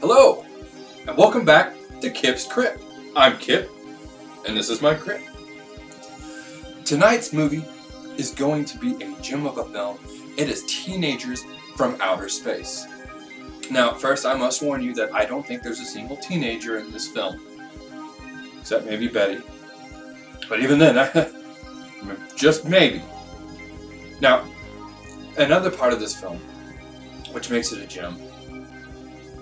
Hello, and welcome back to KipsCrypt. I'm Kip, and this is my crypt. Tonight's movie is going to be a gem of a film. It is Teenagers from Outer Space. Now, first, I must warn you that I don't think there's a single teenager in this film, except maybe Betty. But even then, just maybe. Now, another part of this film, which makes it a gem,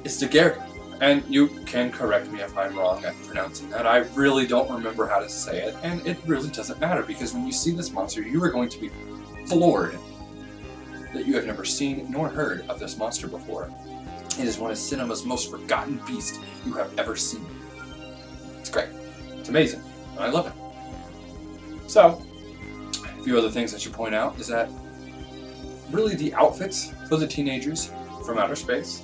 is the character. And you can correct me if I'm wrong at pronouncing that. I really don't remember how to say it, and it really doesn't matter, because when you see this monster, you are going to be floored that you have never seen nor heard of this monster before. It is one of cinema's most forgotten beasts you have ever seen. It's great. It's amazing. And I love it. So, a few other things that you point out is that really the outfits for the teenagers from outer space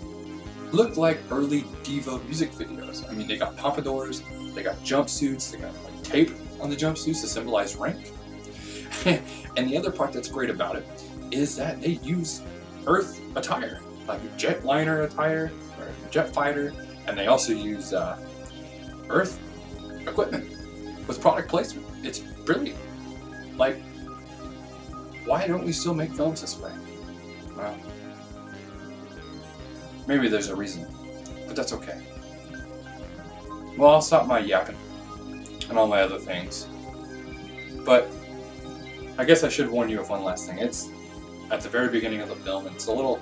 look like early Devo music videos. I mean, they got pompadours, they got jumpsuits, they got like tape on the jumpsuits to symbolize rank. And the other part that's great about it is that they use Earth attire, like jetliner attire or jet fighter, and they also use Earth equipment with product placement. It's brilliant. Like, why don't we still make films this way? Well, maybe there's a reason, but that's okay. Well, I'll stop my yapping and all my other things. But I guess I should warn you of one last thing. It's at the very beginning of the film, and it's a little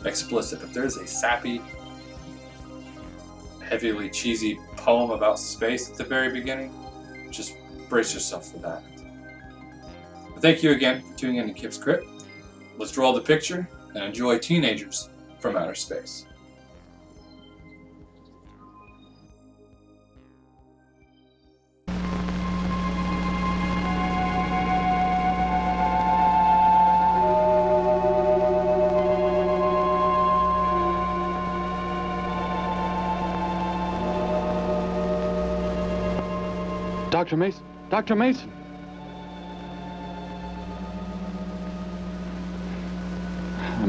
explicit, but there's a sappy, heavily cheesy poem about space at the very beginning. Just brace yourself for that. But thank you again for tuning in to KipsCrypt. Let's draw the picture and enjoy Teenagers from Outer Space. Dr. Mason! Dr. Mason!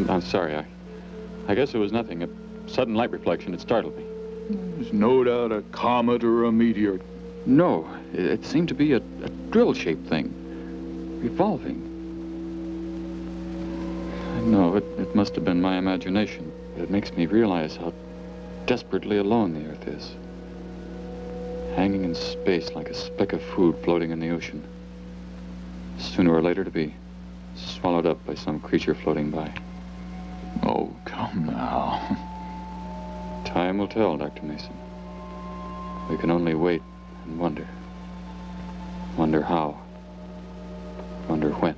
I'm sorry. I guess it was nothing. A sudden light reflection. It startled me. There's no doubt a comet or a meteor. No, it seemed to be a drill-shaped thing. Revolving. No, it must have been my imagination. But it makes me realize how desperately alone the Earth is. Hanging in space like a speck of food floating in the ocean. Sooner or later to be swallowed up by some creature floating by. Oh, come now. Time will tell, Dr. Mason. We can only wait and wonder. Wonder how. Wonder when.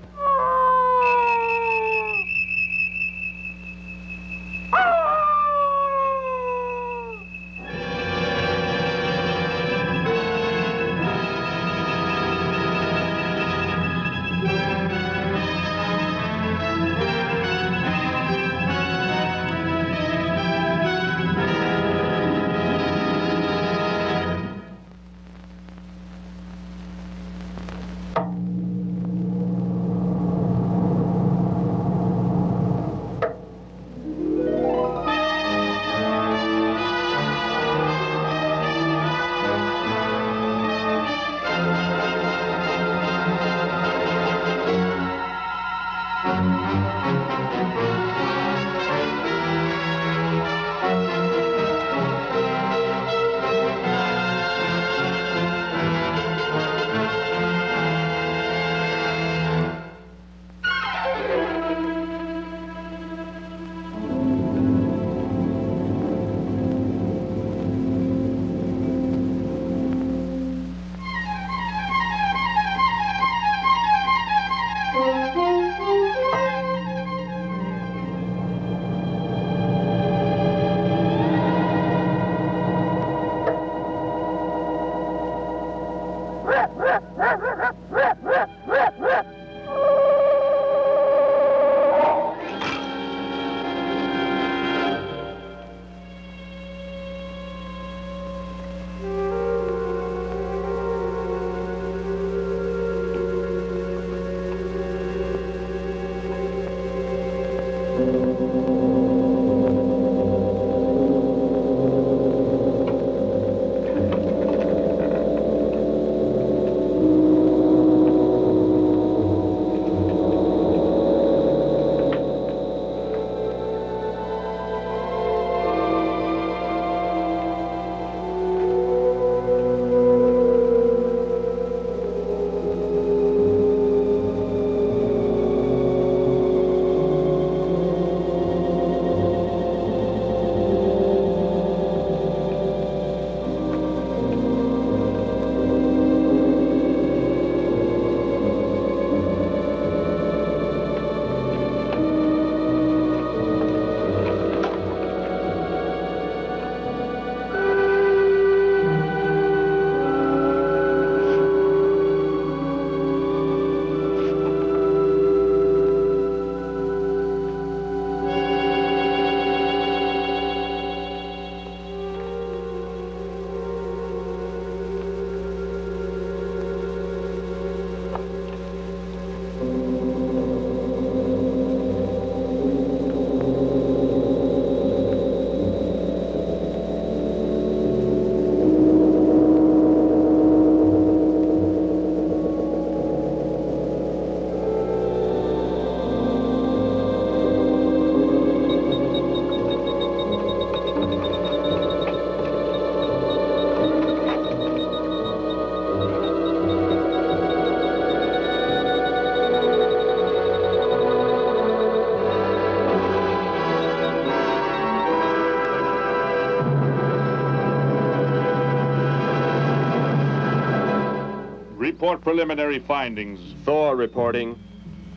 report preliminary findings. Thor reporting.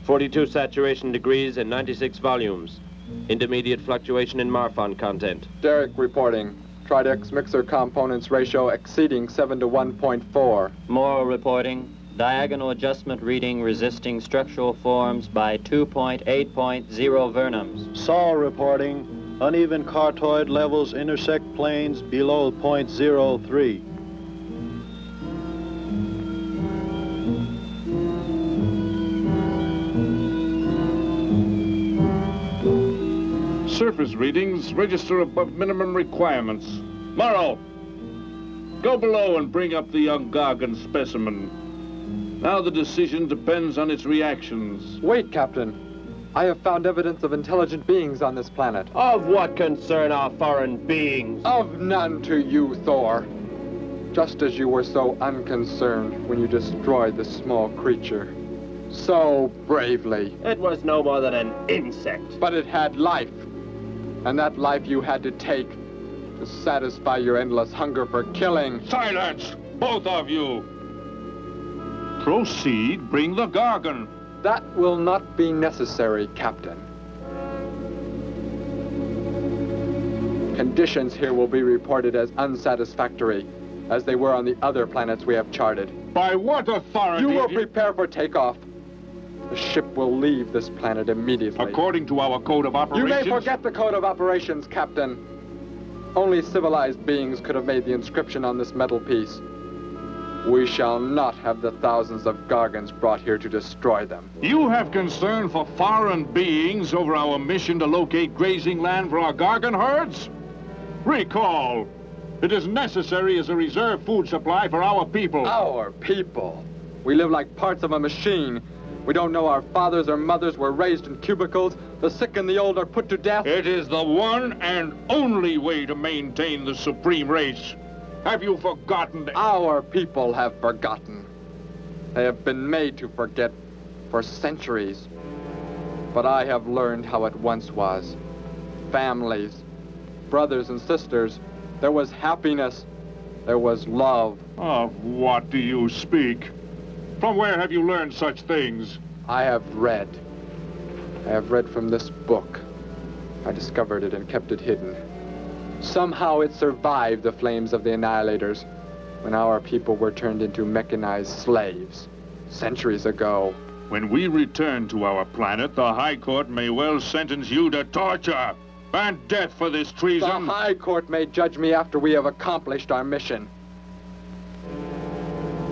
42 saturation degrees and 96 volumes. Intermediate fluctuation in Marfan content. Derek reporting. Tridex mixer components ratio exceeding 7 to 1.4. Morrow reporting. Diagonal adjustment reading resisting structural forms by 2.8.0 vernums. Saul reporting. Uneven cartoid levels intersect planes below 0.03. Surface readings register above minimum requirements. Morrow, go below and bring up the young Gargan specimen. Now the decision depends on its reactions. Wait, Captain. I have found evidence of intelligent beings on this planet. Of what concern are foreign beings? Of none to you, Thor. Just as you were so unconcerned when you destroyed the small creature. So bravely. It was no more than an insect. But it had life. And that life you had to take to satisfy your endless hunger for killing. Silence, both of you. Proceed, bring the Gargan. That will not be necessary, Captain. Conditions here will be reported as unsatisfactory, as they were on the other planets we have charted. By what authority? You will prepare for takeoff. The ship will leave this planet immediately. According to our code of operations? You may forget the code of operations, Captain. Only civilized beings could have made the inscription on this metal piece. We shall not have the thousands of Gargans brought here to destroy them. You have concern for foreign beings over our mission to locate grazing land for our Gargan herds? Recall, it is necessary as a reserve food supply for our people. Our people? We live like parts of a machine. We don't know our fathers or mothers were raised in cubicles. The sick and the old are put to death. It is the one and only way to maintain the supreme race. Have you forgotten? Our people have forgotten. They have been made to forget for centuries. But I have learned how it once was. Families, brothers and sisters. There was happiness. There was love. Of what do you speak? From where have you learned such things? I have read. I have read from this book. I discovered it and kept it hidden. Somehow it survived the flames of the Annihilators when our people were turned into mechanized slaves centuries ago. When we return to our planet, the High Court may well sentence you to torture and death for this treason. The High Court may judge me after we have accomplished our mission.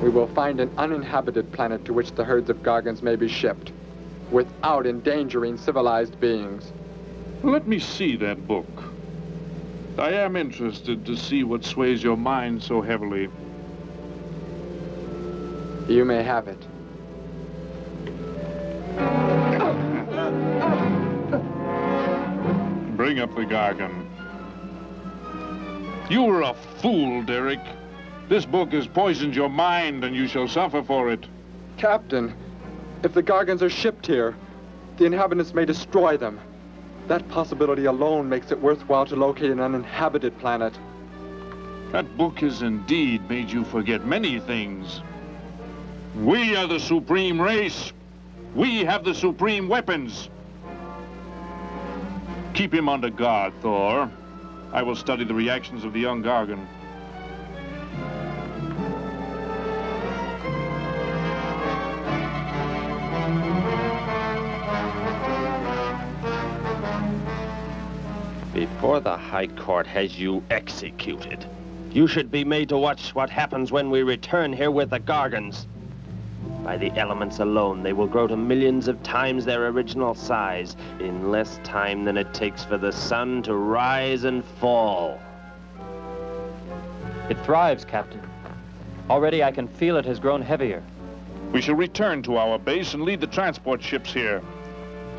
We will find an uninhabited planet to which the herds of Gargans may be shipped, without endangering civilized beings. Let me see that book. I am interested to see what sways your mind so heavily. You may have it. Bring up the Gargan. You were a fool, Derek. This book has poisoned your mind, and you shall suffer for it. Captain, if the Gargans are shipped here, the inhabitants may destroy them. That possibility alone makes it worthwhile to locate an uninhabited planet. That book has indeed made you forget many things. We are the supreme race. We have the supreme weapons. Keep him under guard, Thor. I will study the reactions of the young Gargan. Before the High Court has you executed, you should be made to watch what happens when we return here with the Gargans. By the elements alone, they will grow to millions of times their original size in less time than it takes for the sun to rise and fall. It thrives, Captain. Already I can feel it has grown heavier. We shall return to our base and lead the transport ships here.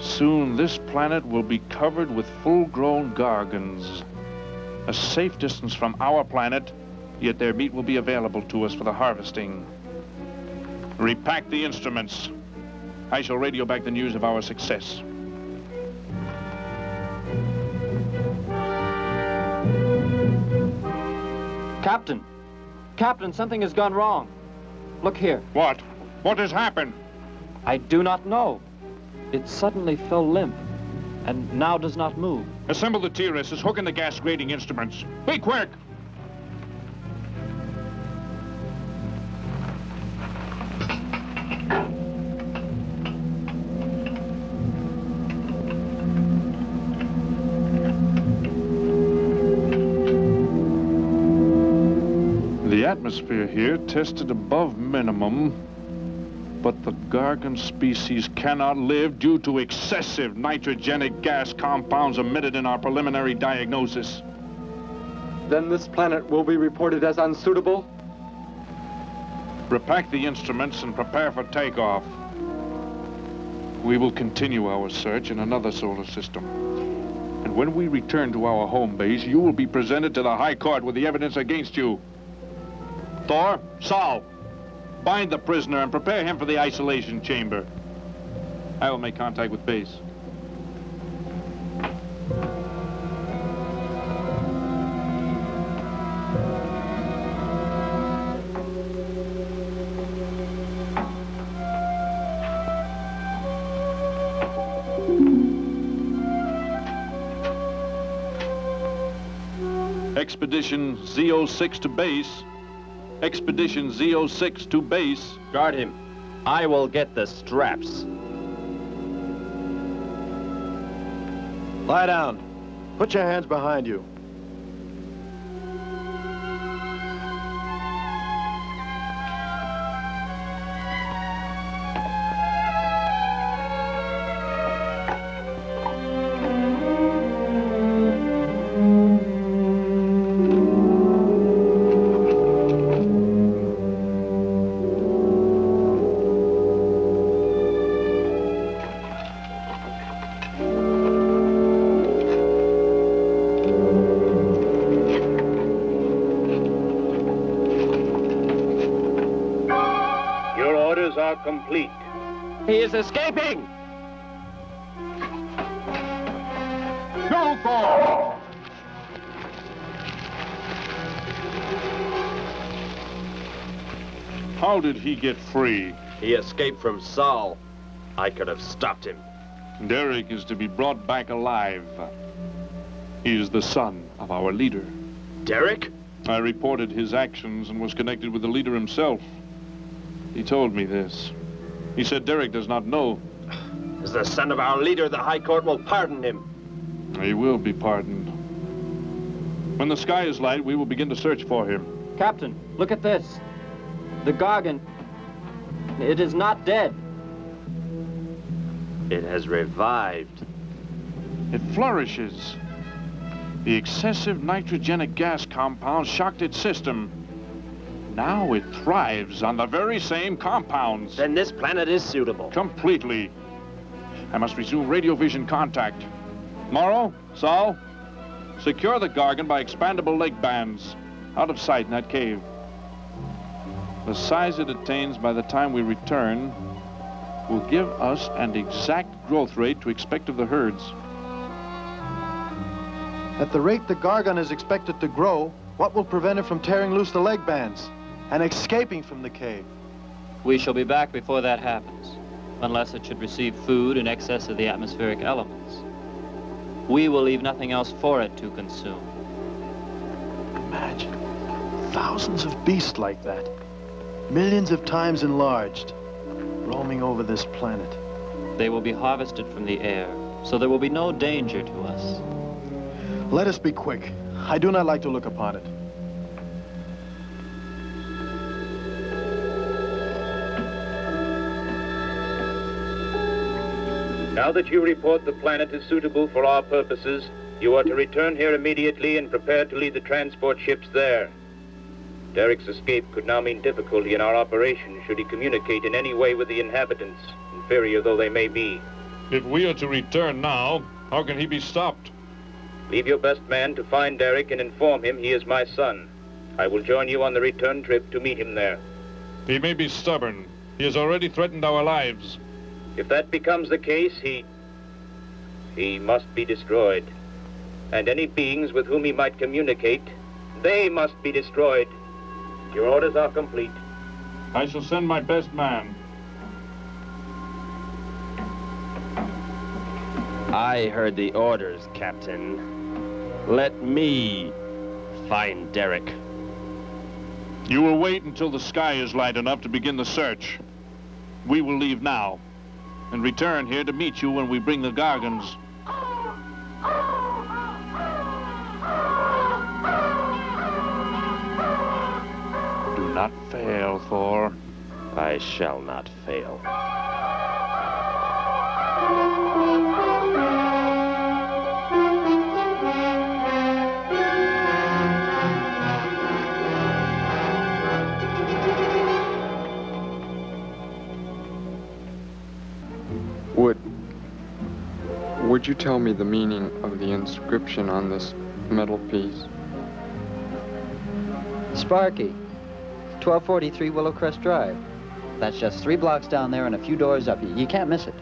Soon this planet will be covered with full-grown Gargans. A safe distance from our planet, yet their meat will be available to us for the harvesting. Repack the instruments. I shall radio back the news of our success. Captain! Captain, something has gone wrong. look here. What? What has happened? I do not know. It suddenly fell limp, and now does not move. Assemble the TRSs, hook in the gas grading instruments. Be quick! The atmosphere here tested above minimum, but the Gargan species cannot live due to excessive nitrogenic gas compounds emitted in our preliminary diagnosis. Then this planet will be reported as unsuitable? Repack the instruments and prepare for takeoff. We will continue our search in another solar system. And when we return to our home base, you will be presented to the High Court with the evidence against you. Thor, Saul, bind the prisoner and prepare him for the isolation chamber. I will make contact with base. Expedition Z06 to base. Expedition Z06 to base. Guard him. I will get the straps. Lie down. Put your hands behind you. Complete. He is escaping! Go, Thor! How did he get free? He escaped from Saul. I could have stopped him. Derek is to be brought back alive. He is the son of our leader. Derek? I reported his actions and was connected with the leader himself. He told me this. He said Derek does not know. As the son of our leader, the High Court will pardon him. He will be pardoned. When the sky is light, we will begin to search for him. Captain, look at this. The Gargan. It is not dead. It has revived. It flourishes. The excessive nitrogenic gas compound shocked its system. Now it thrives on the very same compounds. Then this planet is suitable. Completely. I must resume radio vision contact. Morrow, Saul, secure the Gargan by expandable leg bands. Out of sight in that cave. The size it attains by the time we return will give us an exact growth rate to expect of the herds. At the rate the Gargan is expected to grow, what will prevent it from tearing loose the leg bands and escaping from the cave? We shall be back before that happens, unless it should receive food in excess of the atmospheric elements. We will leave nothing else for it to consume. Imagine thousands of beasts like that, millions of times enlarged, roaming over this planet. They will be harvested from the air, so there will be no danger to us. Let us be quick. I do not like to look upon it. Now that you report the planet is suitable for our purposes, you are to return here immediately and prepare to lead the transport ships there. Derek's escape could now mean difficulty in our operation should he communicate in any way with the inhabitants, inferior though they may be. If we are to return now, how can he be stopped? Leave your best man to find Derek and inform him he is my son. I will join you on the return trip to meet him there. He may be stubborn. He has already threatened our lives. If that becomes the case, he must be destroyed. And any beings with whom he might communicate, they must be destroyed. Your orders are complete. I shall send my best man. I heard the orders, Captain. Let me find Derek. You will wait until the sky is light enough to begin the search. We will leave now and return here to meet you when we bring the Gargans. Do not fail, Thor. I shall not fail. Would you tell me the meaning of the inscription on this metal piece? Sparky, 1243 Willowcrest Drive. That's just 3 blocks down there and a few doors up. You can't miss it.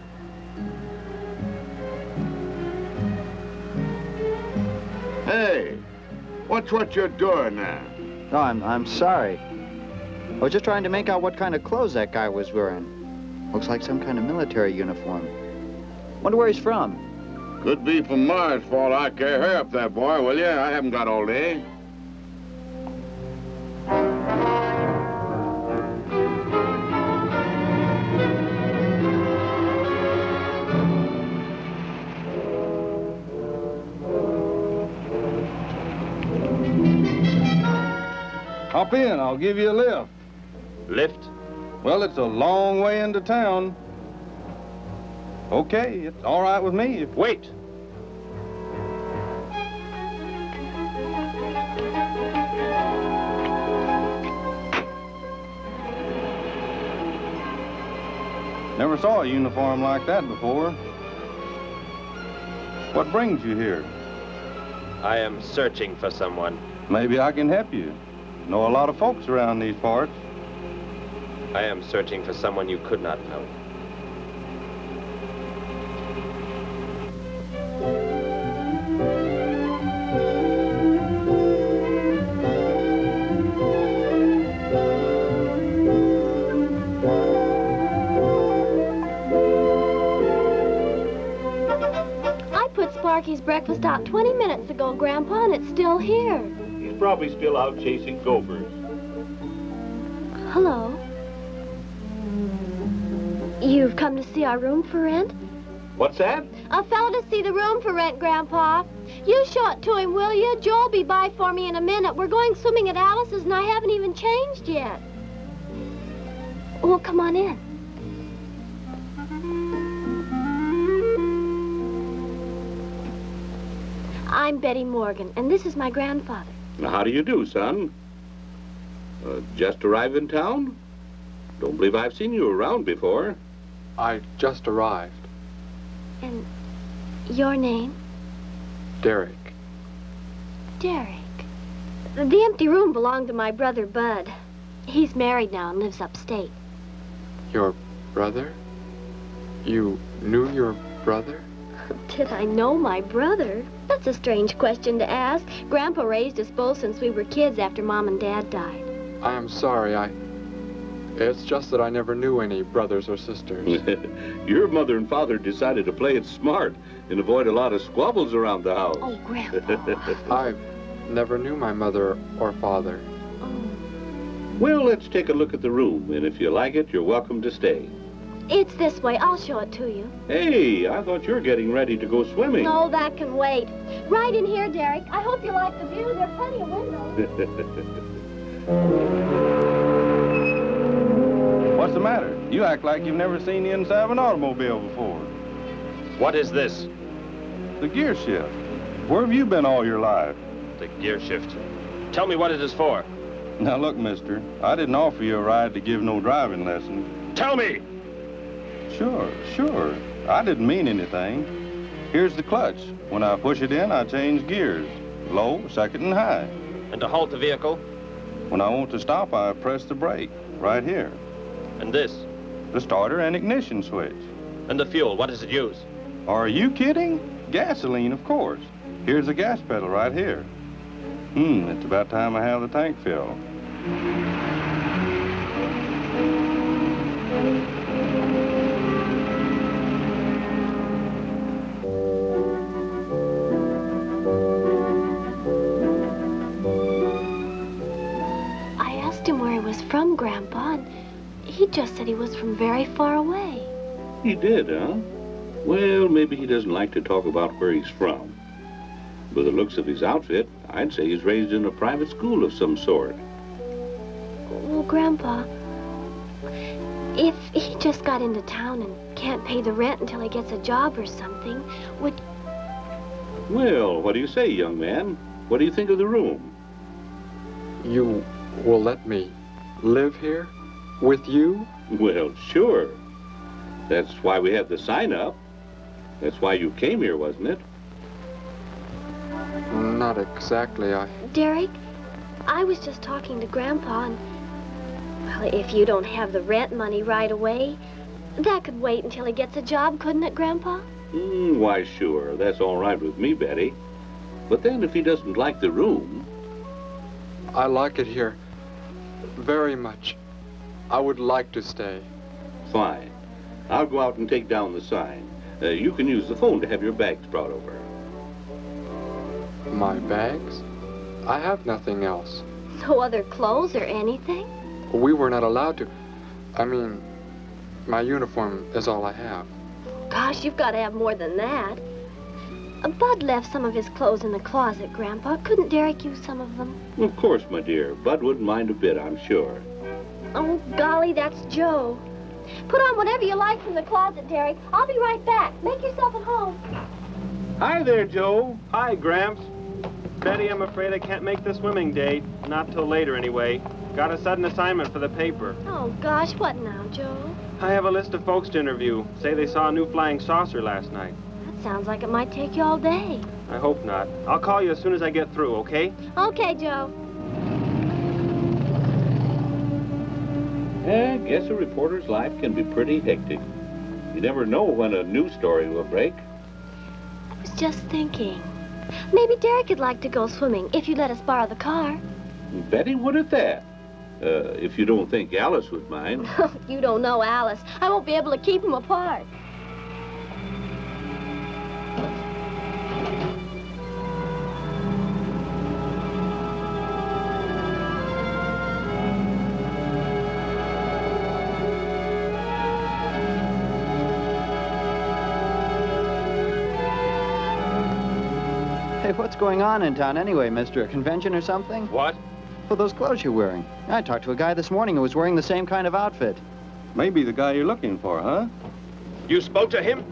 Hey, watch what you're doing there. No, I'm sorry. I was just trying to make out what kind of clothes that guy was wearing. Looks like some kind of military uniform. Wonder where he's from. Could be from Mars, for all I care. Hurry up there, boy, will you? I haven't got all day. Hop in, I'll give you a lift. Lift? Well, it's a long way into town. Okay, it's all right with me. Wait! Never saw a uniform like that before. What brings you here? I am searching for someone. Maybe I can help you. Know a lot of folks around these parts. I am searching for someone you could not know. Sparky's breakfast out 20 minutes ago, Grandpa, and it's still here. He's probably still out chasing gophers. Hello. You've come to see our room for rent? What's that? A fellow to see the room for rent, Grandpa. You show it to him, will you? Joe'll be by for me in a minute. We're going swimming at Alice's, and I haven't even changed yet. Well, come on in. I'm Betty Morgan, and this is my grandfather. How do you do, son? Just arrived in town? Don't believe I've seen you around before. I just arrived. And your name? Derek. Derek. The empty room belonged to my brother, Bud. He's married now and lives upstate. Your brother? You knew your brother? Did I know my brother? That's a strange question to ask. Grandpa raised us both since we were kids after Mom and Dad died. I am sorry, It's just that I never knew any brothers or sisters. Your mother and father decided to play it smart and avoid a lot of squabbles around the house. Oh, Grandpa. I never knew my mother or father. Oh. Well, let's take a look at the room, and if you like it, you're welcome to stay. It's this way. I'll show it to you. Hey, I thought you were getting ready to go swimming. No, that can wait. Right in here, Derek. I hope you like the view. There are plenty of windows. What's the matter? You act like you've never seen the inside of an automobile before. What is this? The gear shift. Where have you been all your life? The gear shift. Tell me what it is for. Now look, mister, I didn't offer you a ride to give no driving lesson. Tell me! Sure. I didn't mean anything. Here's the clutch. When I push it in, I change gears. Low, second, and high. And to halt the vehicle? When I want to stop, I press the brake, right here. And this? The starter and ignition switch. And the fuel, what does it use? Are you kidding? Gasoline, of course. Here's the gas pedal right here. It's about time I have the tank filled. From Grandpa, and he just said he was from very far away. He did, huh? Well, maybe he doesn't like to talk about where he's from. By the looks of his outfit, I'd say he's raised in a private school of some sort. Well, Grandpa, if he just got into town and can't pay the rent until he gets a job or something, would... Well, what do you say, young man? What do you think of the room? You will let me live here with you? Well, sure. That's why we have the sign up. That's why you came here, wasn't it? Not exactly, Derek, I was just talking to Grandpa, and... Well, if you don't have the rent money right away, that could wait until he gets a job, couldn't it, Grandpa? Why, sure. That's all right with me, Betty. But then if he doesn't like the room... I like it here. Very much. I would like to stay. Fine. I'll go out and take down the sign. You can use the phone to have your bags brought over. My bags? I have nothing else. No other clothes or anything? We were not allowed to. I mean, my uniform is all I have. Gosh, you've got to have more than that. Bud left some of his clothes in the closet, Grandpa. Couldn't Derek use some of them? Of course, my dear. Bud wouldn't mind a bit, I'm sure. Oh, golly, that's Joe. Put on whatever you like from the closet, Derek. I'll be right back. Make yourself at home. Hi there, Joe. Hi, Gramps. Betty, I'm afraid I can't make the swimming date. Not till later, anyway. Got a sudden assignment for the paper. Oh, gosh, what now, Joe? I have a list of folks to interview. Say they saw a new flying saucer last night. Sounds like it might take you all day. I hope not. I'll call you as soon as I get through, okay? Okay, Joe. I guess a reporter's life can be pretty hectic. You never know when a news story will break. I was just thinking. Maybe Derek would like to go swimming if you'd let us borrow the car. Betty would at that. If you don't think Alice would mind. You don't know Alice. I won't be able to keep them apart. Hey, what's going on in town anyway, mister? A convention or something? What? Well, those clothes you're wearing. I talked to a guy this morning who was wearing the same kind of outfit. Maybe the guy you're looking for, huh? You spoke to him?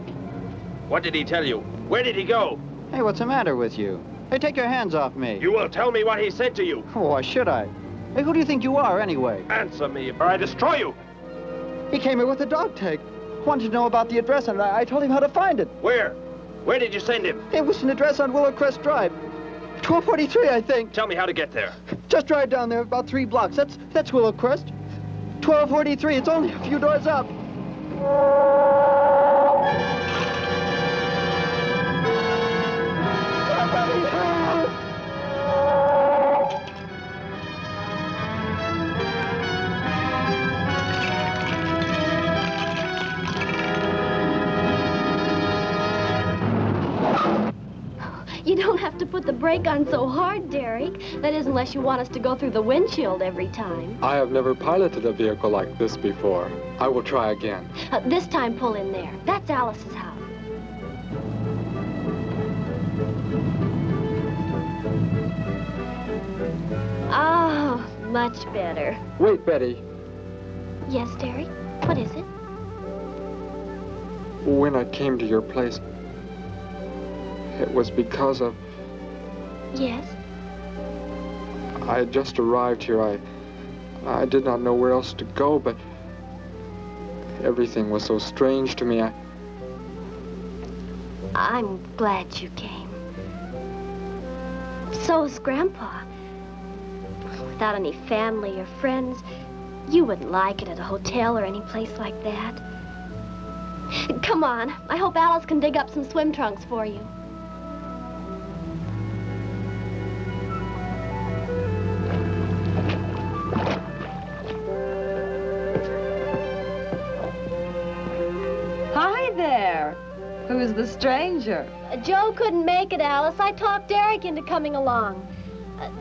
What did he tell you? Where did he go? Hey, what's the matter with you? Hey, take your hands off me. You will tell me what he said to you. Oh, why should I? Hey, who do you think you are, anyway? Answer me, or I destroy you. He came here with a dog tag. Wanted to know about the address, and I told him how to find it. Where? Where did you send him? It was an address on Willow Crest Drive. 1243, I think. Tell me how to get there. Just drive down there about 3 blocks. That's Willow Crest. 1243. It's only a few doors up. Somebody help! You don't have to put the brake on so hard, Derek. That is, unless you want us to go through the windshield every time. I have never piloted a vehicle like this before. I will try again. This time, pull in there. That's Alice's house. Oh, much better. Wait, Betty. Yes, Derek? What is it? When I came to your place, it was because of... Yes? I had just arrived here. I did not know where else to go, but everything was so strange to me. I'm glad you came. So is Grandpa. Without any family or friends, you wouldn't like it at a hotel or any place like that. Come on. I hope Alice can dig up some swim trunks for you. Who's the stranger? Joe couldn't make it, Alice. I talked Derek into coming along.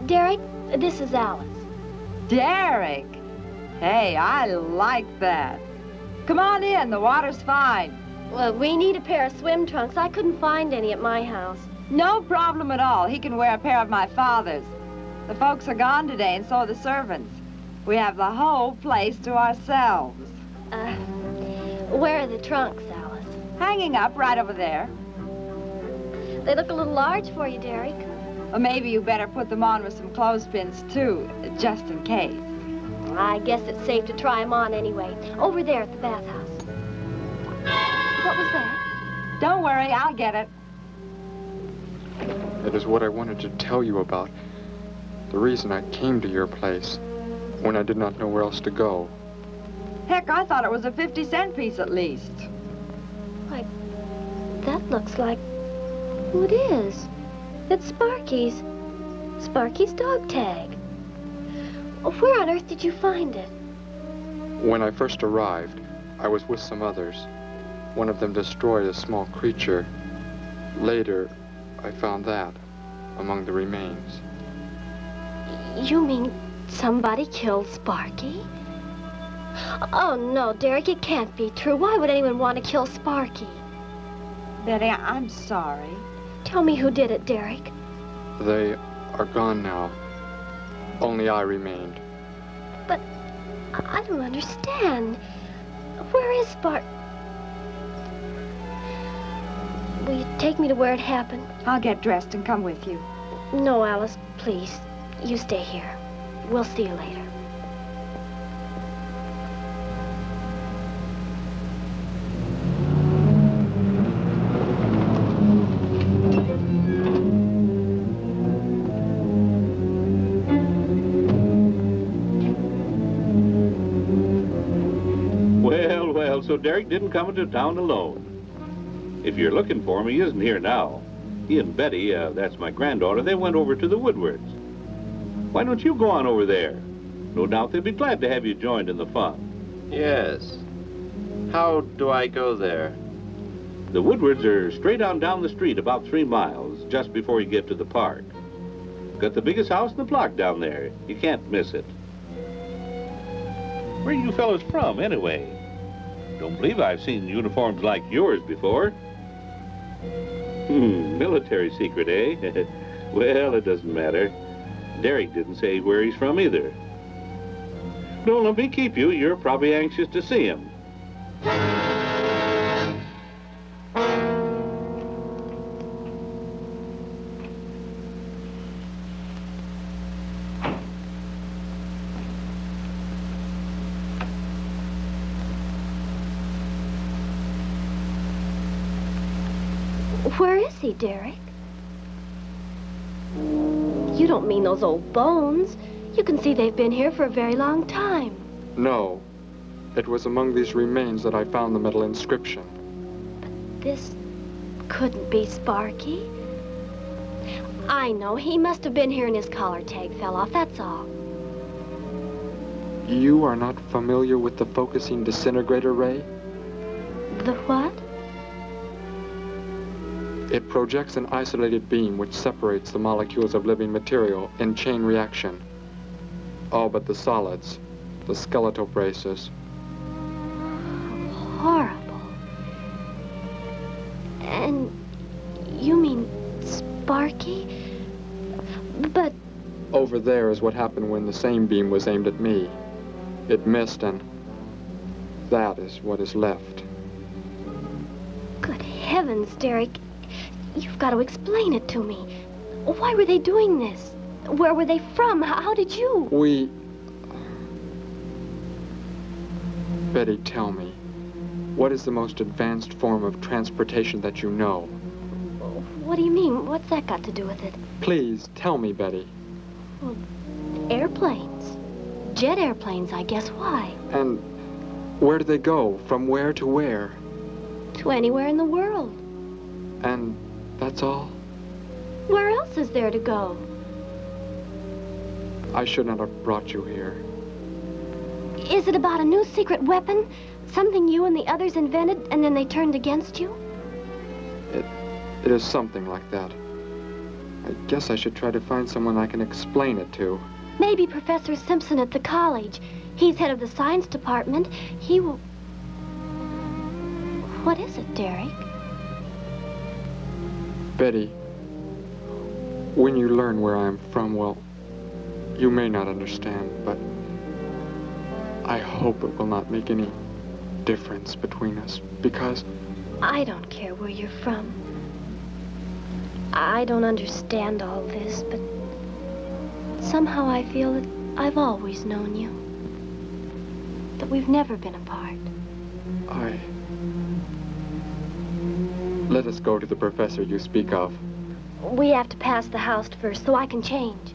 Derek, this is Alice. Derek? Hey, I like that. Come on in, the water's fine. Well, we need a pair of swim trunks. I couldn't find any at my house. No problem at all. He can wear a pair of my father's. The folks are gone today, and so are the servants. We have the whole place to ourselves. Where are the trunks, Alice? Hanging up right over there. They look a little large for you, Derek. Well, maybe you better put them on with some clothespins, too, just in case. I guess it's safe to try them on anyway. Over there at the bathhouse. What was that? Don't worry, I'll get it. It is what I wanted to tell you about. The reason I came to your place when I did not know where else to go. Heck, I thought it was a 50-cent piece at least. Why, that looks like... Who it is? It's Sparky's. Sparky's dog tag. Where on earth did you find it? When I first arrived, I was with some others. One of them destroyed a small creature. Later, I found that among the remains. You mean somebody killed Sparky? Oh, no, Derek, it can't be true. Why would anyone want to kill Sparky? Betty, I'm sorry. Tell me who did it, Derek. They are gone now. Only I remained. But I don't understand. Where is Sparky? Will you take me to where it happened? I'll get dressed and come with you. No, Alice, please. You stay here. We'll see you later. Well, so Derek didn't come into town alone. If you're looking for him, he isn't here now. He and Betty, that's my granddaughter, they went over to the Woodwards. Why don't you go on over there? No doubt they'd be glad to have you joined in the fun. Yes. How do I go there? The Woodwards are straight on down the street about 3 miles, just before you get to the park. Got the biggest house in the block down there. You can't miss it. Where are you fellas from, anyway? Don't believe I've seen uniforms like yours before. Military secret, eh? Well, it doesn't matter. Derek didn't say where he's from either. Don't let me keep you. You're probably anxious to see him. Where is he, Derek? You don't mean those old bones. You can see they've been here for a very long time. No. It was among these remains that I found the metal inscription. But this couldn't be Sparky. I know. He must have been here and his collar tag fell off, that's all. You are not familiar with the focusing disintegrator ray? The what? It projects an isolated beam which separates the molecules of living material in chain reaction. All but the solids, the skeletal braces. Horrible. And you mean Sparky? But... Over there is what happened when the same beam was aimed at me. It missed, and that is what is left. Good heavens, Derek. You've got to explain it to me. Why were they doing this? Where were they from? How did you? We... Betty, tell me. What is the most advanced form of transportation that you know? What do you mean? What's that got to do with it? Please, tell me, Betty. Well, airplanes. Jet airplanes, I guess. Why? And where do they go? From where to where? To anywhere in the world. And that's all? Where else is there to go? I should not have brought you here. Is it about a new secret weapon? Something you and the others invented and then they turned against you? It is something like that. I guess I should try to find someone I can explain it to. Maybe Professor Simpson at the college. He's head of the science department. He will... What is it, Derek? Betty, when you learn where I'm from, well, you may not understand, but I hope it will not make any difference between us, because... I don't care where you're from. I don't understand all this, but somehow I feel that I've always known you. That we've never been apart. Let us go to the professor you speak of. We have to pass the house first so I can change.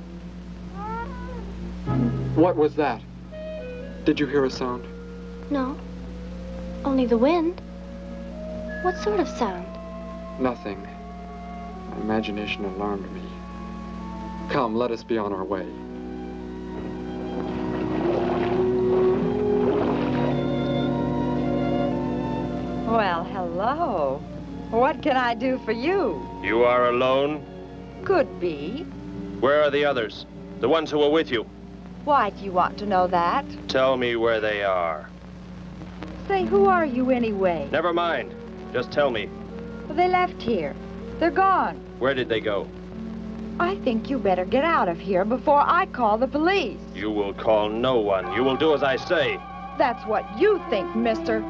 What was that? Did you hear a sound? No. Only the wind. What sort of sound? Nothing. My imagination alarmed me. Come, let us be on our way. Well, hello. What can I do for you? You are alone? Could be. Where are the others? The ones who were with you? Why do you want to know that? Tell me where they are. Say, who are you anyway? Never mind. Just tell me. Well, they left here. They're gone. Where did they go? I think you better get out of here before I call the police. You will call no one. You will do as I say. That's what you think, mister.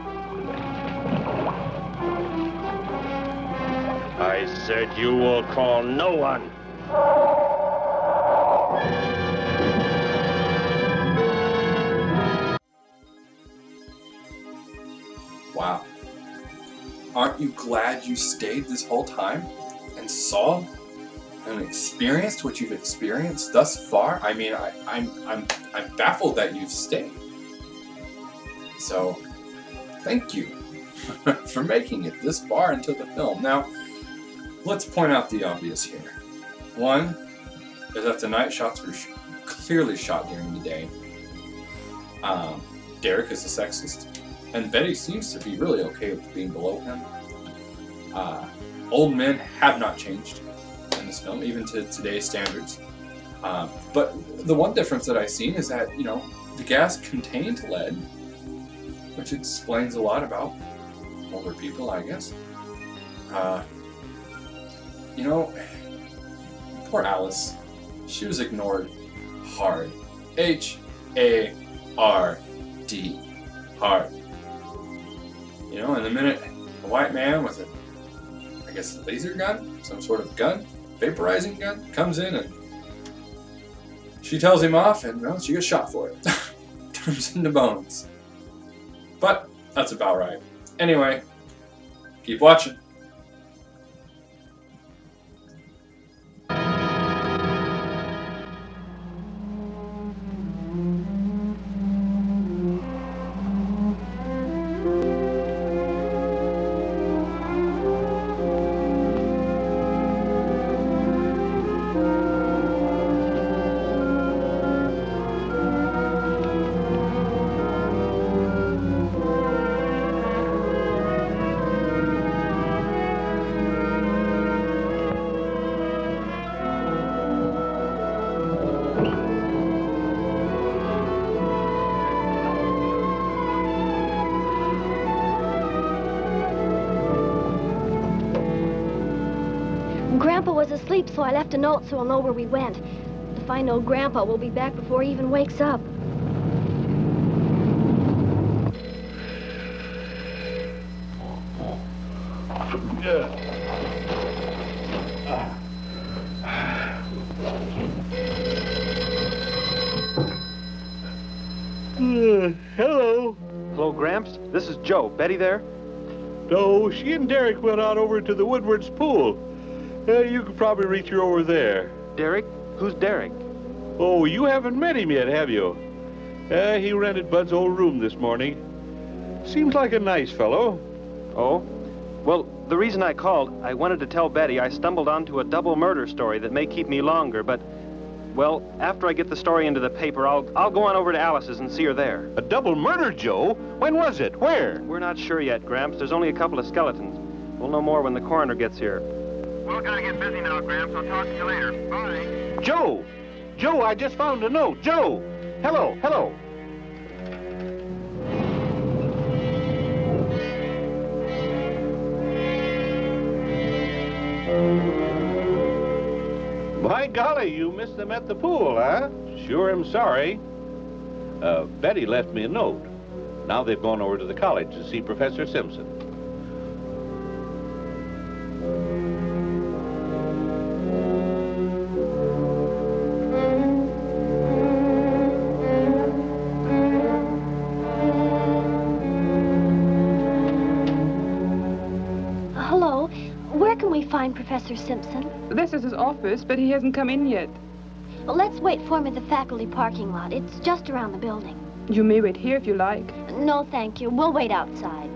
I said you will call no one. Wow. Aren't you glad you stayed this whole time and saw and experienced what you've experienced thus far? I mean, I'm baffled that you've stayed. So, thank you for making it this far into the film. Now, let's point out the obvious here. One is that the night shots were clearly shot during the day. Derek is a sexist, and Betty seems to be really okay with being below him. Old men have not changed in this film, even to today's standards. But the one difference that I've seen is that, you know, the gas contained lead, which explains a lot about older people, I guess. You know, poor Alice. She was ignored hard. H-A-R-D. Hard. You know, and the minute a white man with I guess a laser gun, some sort of gun, vaporizing gun, comes in and she tells him off, and well, she gets shot for it. Turns into bones. But that's about right. Anyway, keep watching. Grandpa was asleep, so I left a note so he'll know where we went. To find old Grandpa, we'll be back before he even wakes up. Hello. Hello, Gramps. This is Joe. Betty there? No, she and Derek went out over to the Woodward's pool. You could probably reach her over there. Derek? Who's Derek? Oh, you haven't met him yet, have you? He rented Bud's old room this morning. Seems like a nice fellow. Oh? Well, the reason I called, I wanted to tell Betty I stumbled onto a double murder story that may keep me longer, but, well, after I get the story into the paper, I'll go on over to Alice's and see her there. A double murder, Joe? When was it? Where? We're not sure yet, Gramps. There's only a couple of skeletons. We'll know more when the coroner gets here. Well, gotta get busy now, Gramps. I'll talk to you later. Bye. Joe! Joe, I just found a note. Joe! Hello, hello. By golly, you missed them at the pool, huh? Sure am sorry. Betty left me a note. Now they've gone over to the college to see Professor Simpson. Hello. Where can we find Professor Simpson? This is his office, but he hasn't come in yet. Well, let's wait for him at the faculty parking lot. It's just around the building. You may wait here if you like. No, thank you. We'll wait outside.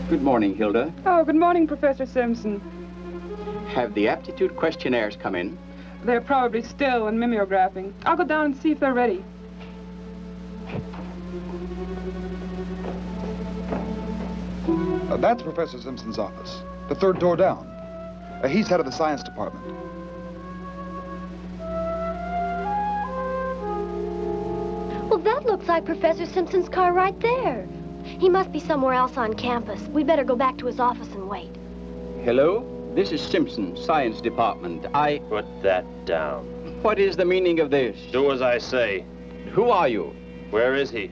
Good morning, Hilda. Oh, good morning, Professor Simpson. Have the aptitude questionnaires come in? They're probably still in mimeographing. I'll go down and see if they're ready. That's Professor Simpson's office. The third door down. He's head of the science department. Well, that looks like Professor Simpson's car right there. He must be somewhere else on campus. We'd better go back to his office and wait. Hello? This is Simpson, science department. Put that down. What is the meaning of this? Do as I say. Who are you? Where is he?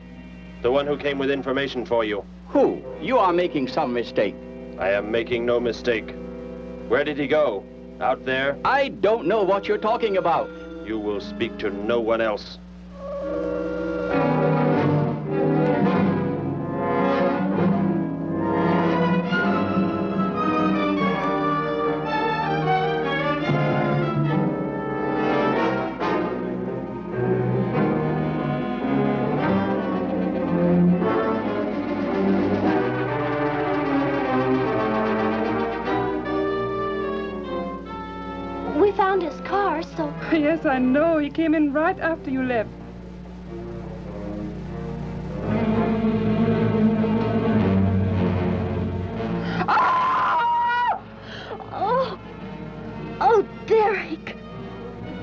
The one who came with information for you. Who? You are making some mistake. I am making no mistake. Where did he go? Out there? I don't know what you're talking about. You will speak to no one else. We found his car, so... Yes, I know. He came in right after you left. Oh, Derek.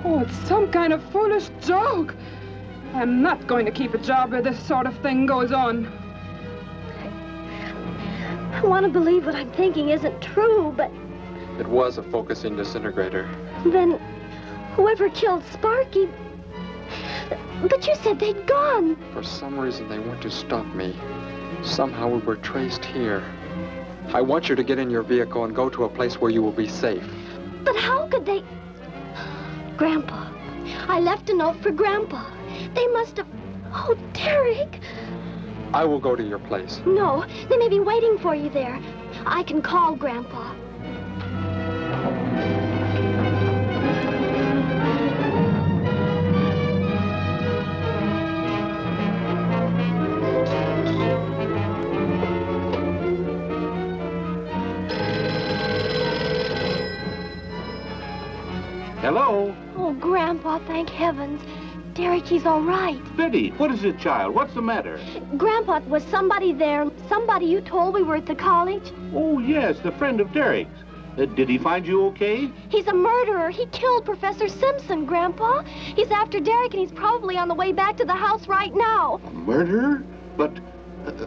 Oh, it's some kind of foolish joke. I'm not going to keep a job where this sort of thing goes on. I want to believe what I'm thinking isn't true, but It was a focusing disintegrator. then whoever killed Sparky... But you said they'd gone. For some reason, they want to stop me. Somehow we were traced here. I want you to get in your vehicle and go to a place where you will be safe. But how could they... Grandpa. I left a note for Grandpa. They must have... Oh, Derek. I will go to your place. No, they may be waiting for you there. I can call Grandpa. Hello? Oh, Grandpa, thank heavens. Derek, he's all right. Betty, what is it, child? What's the matter? Grandpa, was somebody there? Somebody you told we were at the college? Oh, yes, the friend of Derek's. Did he find you okay? He's a murderer. He killed Professor Simpson, Grandpa. He's after Derek, and he's probably on the way back to the house right now. Murderer? But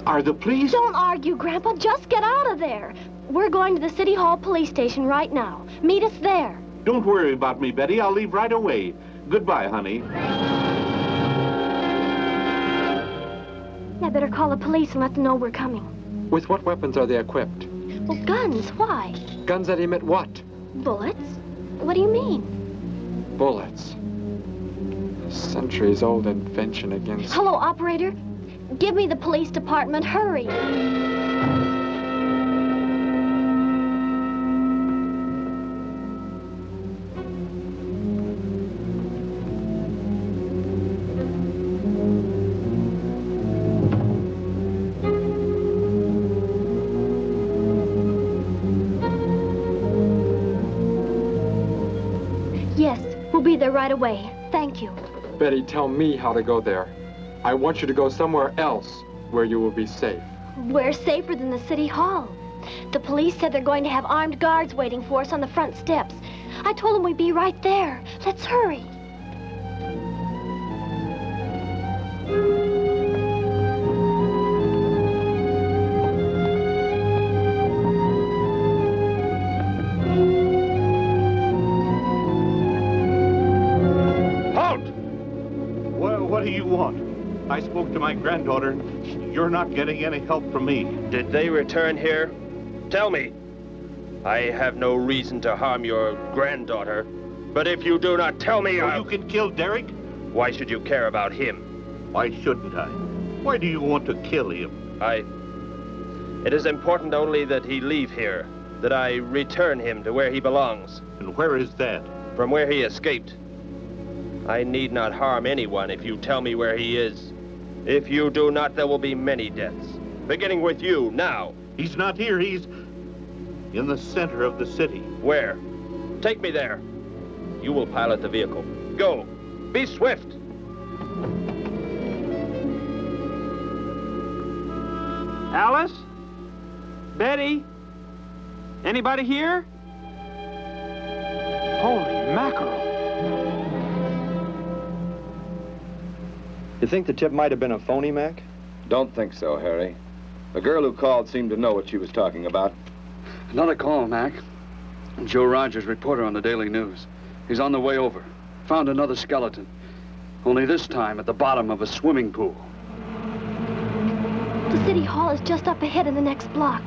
are the police... Don't argue, Grandpa. Just get out of there. We're going to the City Hall police station right now. Meet us there. Don't worry about me, Betty. I'll leave right away. Goodbye, honey. I better call the police and let them know we're coming. With what weapons are they equipped? Well, guns. Why? Guns that emit what? Bullets? What do you mean? Bullets. A centuries-old invention against... Hello, operator. Give me the police department. Hurry. Yes, we'll be there right away. Thank you. Betty, tell me how to go there. I want you to go somewhere else where you will be safe. We're safer than the city hall. The police said they're going to have armed guards waiting for us on the front steps. I told them we'd be right there. Let's hurry. Halt! What do you want? I spoke to my granddaughter. You're not getting any help from me. Did they return here? Tell me. I have no reason to harm your granddaughter, but if you do not tell me, You can kill Derek? Why should you care about him? Why shouldn't I? Why do you want to kill him? It is important only that he leave here, that I return him to where he belongs. And where is that? From where he escaped. I need not harm anyone if you tell me where he is. If you do not, there will be many deaths. Beginning with you, now. He's not here. He's in the center of the city. Where? Take me there. You will pilot the vehicle. Go. Be swift. Alice? Betty? Anybody here? Holy mackerel. You think the tip might have been a phony, Mac? Don't think so, Harry. The girl who called seemed to know what she was talking about. Another call, Mac. Joe Rogers, reporter on the Daily News. He's on the way over. Found another skeleton. Only this time at the bottom of a swimming pool. The city hall is just up ahead in the next block.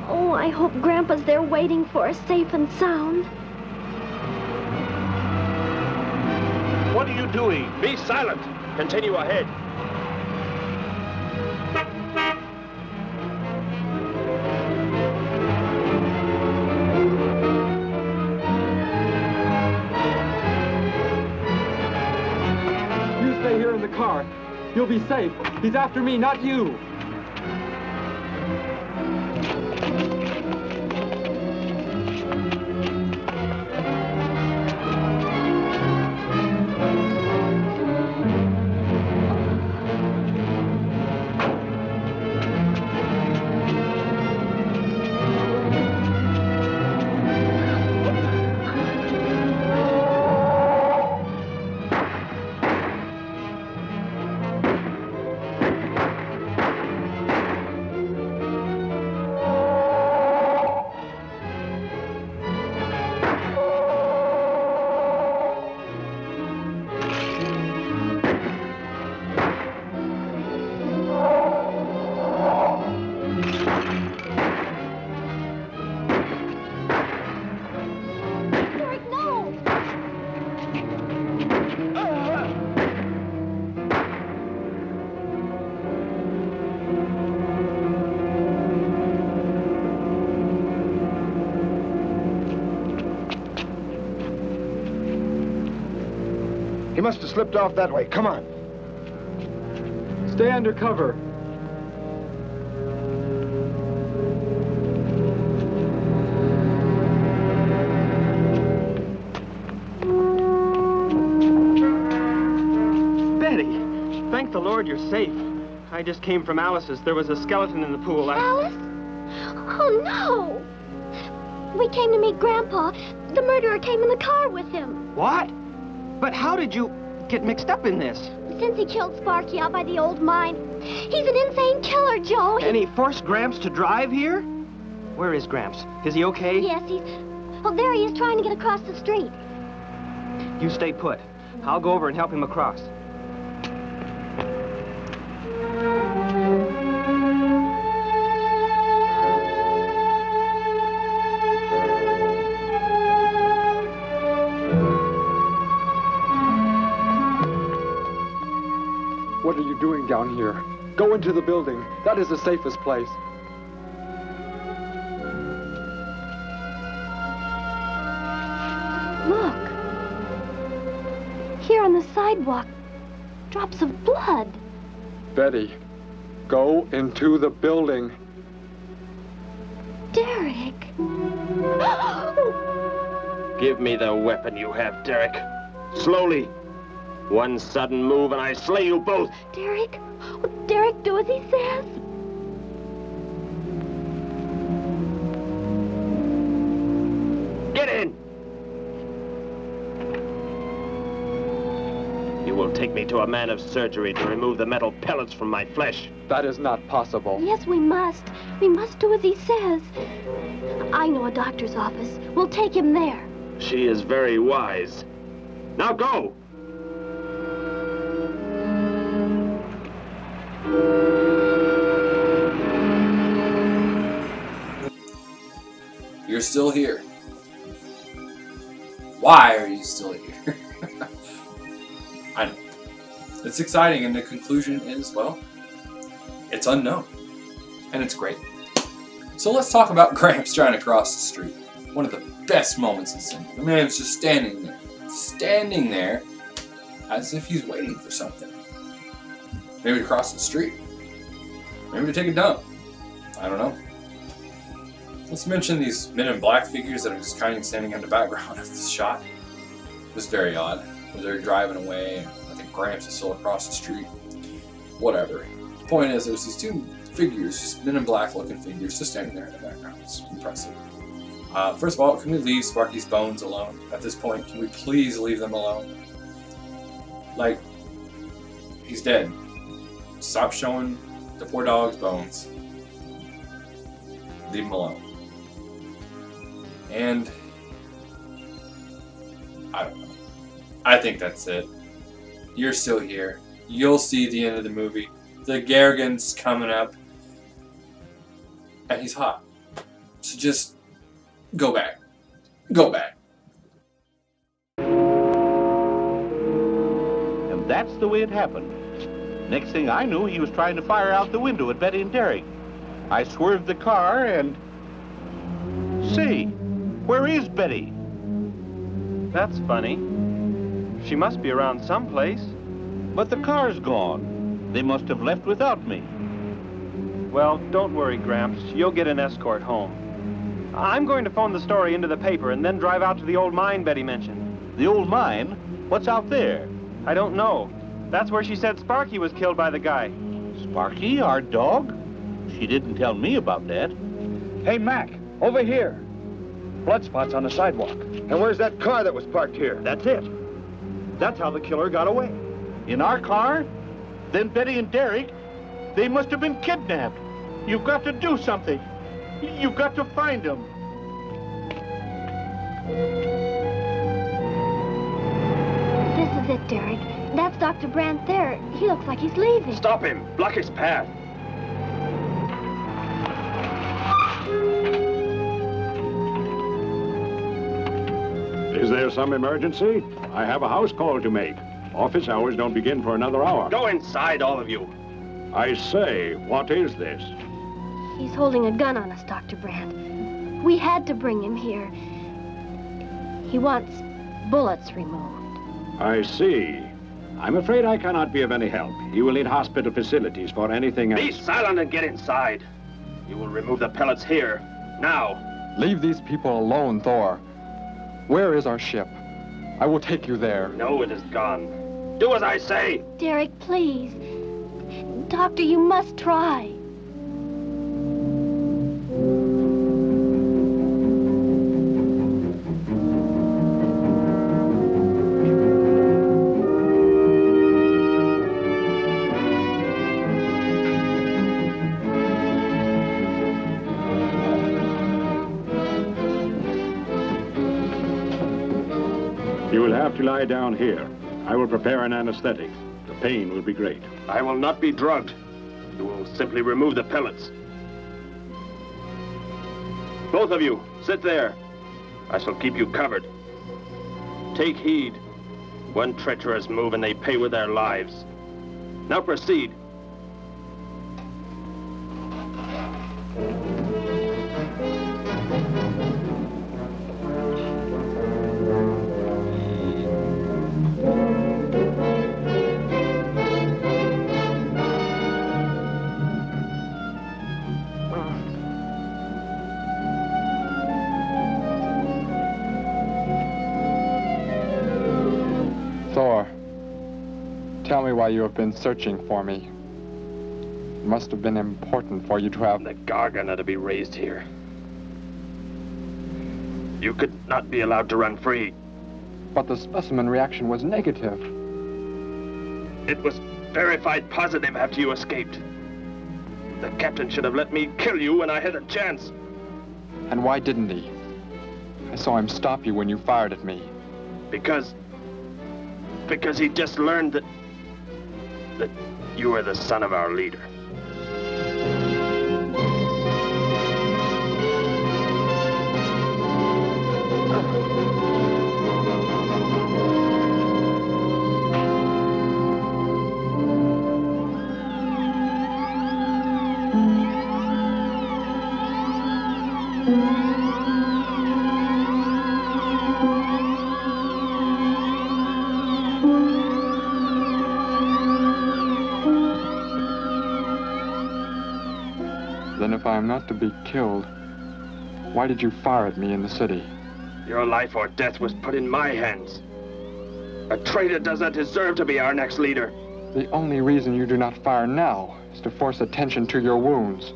Oh, I hope Grandpa's there waiting for us safe and sound. What are you doing? Be silent. Continue ahead. You stay here in the car. You'll be safe. He's after me, not you. He must have slipped off that way. Come on. Stay under cover. Betty, thank the Lord you're safe. I just came from Alice's. There was a skeleton in the pool. Alice? Oh, no! We came to meet Grandpa. The murderer came in the car with him. What? But how did you get mixed up in this? Since he killed Sparky out by the old mine. He's an insane killer, Joe. And he forced Gramps to drive here? Where is Gramps? Is he okay? Yes, he's... Oh, there he is trying to get across the street. You stay put. I'll go over and help him across. What are you doing down here? Go into the building. That is the safest place. Look. Here on the sidewalk. Drops of blood. Betty, go into the building. Derek. Give me the weapon you have, Derek. Slowly. One sudden move and I slay you both. Derek? Oh, Derek, do as he says. Get in! You will take me to a man of surgery to remove the metal pellets from my flesh. That is not possible. Yes, we must. We must do as he says. I know a doctor's office. We'll take him there. She is very wise. Now go! You're still here. Why are you still here? I know. It's exciting, and the conclusion is, well, it's unknown. And it's great. So let's talk about Gramps trying to cross the street. One of the best moments in cinema. The man's just standing there, as if he's waiting for something. Maybe to cross the street. Maybe to take a dump. I don't know. Let's mention these men in black figures that are just kind of standing in the background of this shot. It was very odd. Where they're driving away, and I think Gramps is still across the street. Whatever. The point is, there's these two figures, just men in black looking figures, just standing there in the background. It's impressive. First of all, can we leave Sparky's bones alone? At this point, can we please leave them alone? Like, he's dead. Stop showing the poor dog's bones. Leave him alone. And I don't know. I think that's it. You're still here. You'll see the end of the movie. The Gargan's coming up. And he's hot. So just go back. Go back. And that's the way it happened. Next thing I knew, he was trying to fire out the window at Betty and Derek. I swerved the car and... Say, where is Betty? That's funny. She must be around someplace. But the car's gone. They must have left without me. Well, don't worry, Gramps. You'll get an escort home. I'm going to phone the story into the paper and then drive out to the old mine Betty mentioned. The old mine? What's out there? I don't know. That's where she said Sparky was killed by the guy. Sparky, our dog? She didn't tell me about that. Hey, Mac, over here. Blood spots on the sidewalk. And where's that car that was parked here? That's it. That's how the killer got away. In our car? Then Betty and Derek, they must have been kidnapped. You've got to do something. You've got to find them. This is it, Derek. That's Dr. Brandt there. He looks like he's leaving. Stop him! Block his path! Is there some emergency? I have a house call to make. Office hours don't begin for another hour. Go inside, all of you. I say, what is this? He's holding a gun on us, Dr. Brandt. We had to bring him here. He wants bullets removed. I see. I'm afraid I cannot be of any help. You will need hospital facilities for anything else. Be silent and get inside. You will remove the pellets here, now. Leave these people alone, Thor. Where is our ship? I will take you there. No, it is gone. Do as I say. Derek, please. Doctor, you must try. You will have to lie down here. I will prepare an anesthetic. The pain will be great. I will not be drugged. You will simply remove the pellets. Both of you, sit there. I shall keep you covered. Take heed. One treacherous move and they pay with their lives. Now proceed. Tell me why you have been searching for me. It must have been important for you to have... The Gargan are to be raised here. You could not be allowed to run free. But the specimen reaction was negative. It was verified positive after you escaped. The captain should have let me kill you when I had a chance. And why didn't he? I saw him stop you when you fired at me. Because he just learned that you were the son of our leader. Then if I am not to be killed, why did you fire at me in the city? Your life or death was put in my hands. A traitor does not deserve to be our next leader. The only reason you do not fire now is to force attention to your wounds.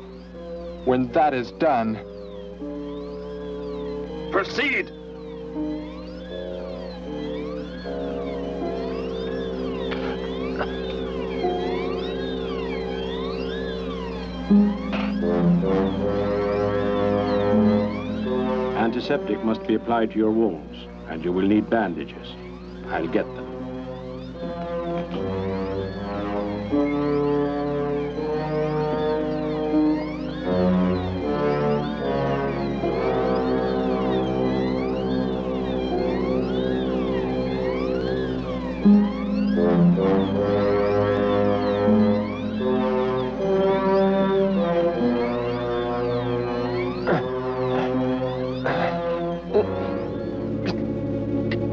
When that is done... Proceed! Antiseptic must be applied to your wounds, and you will need bandages. I'll get them.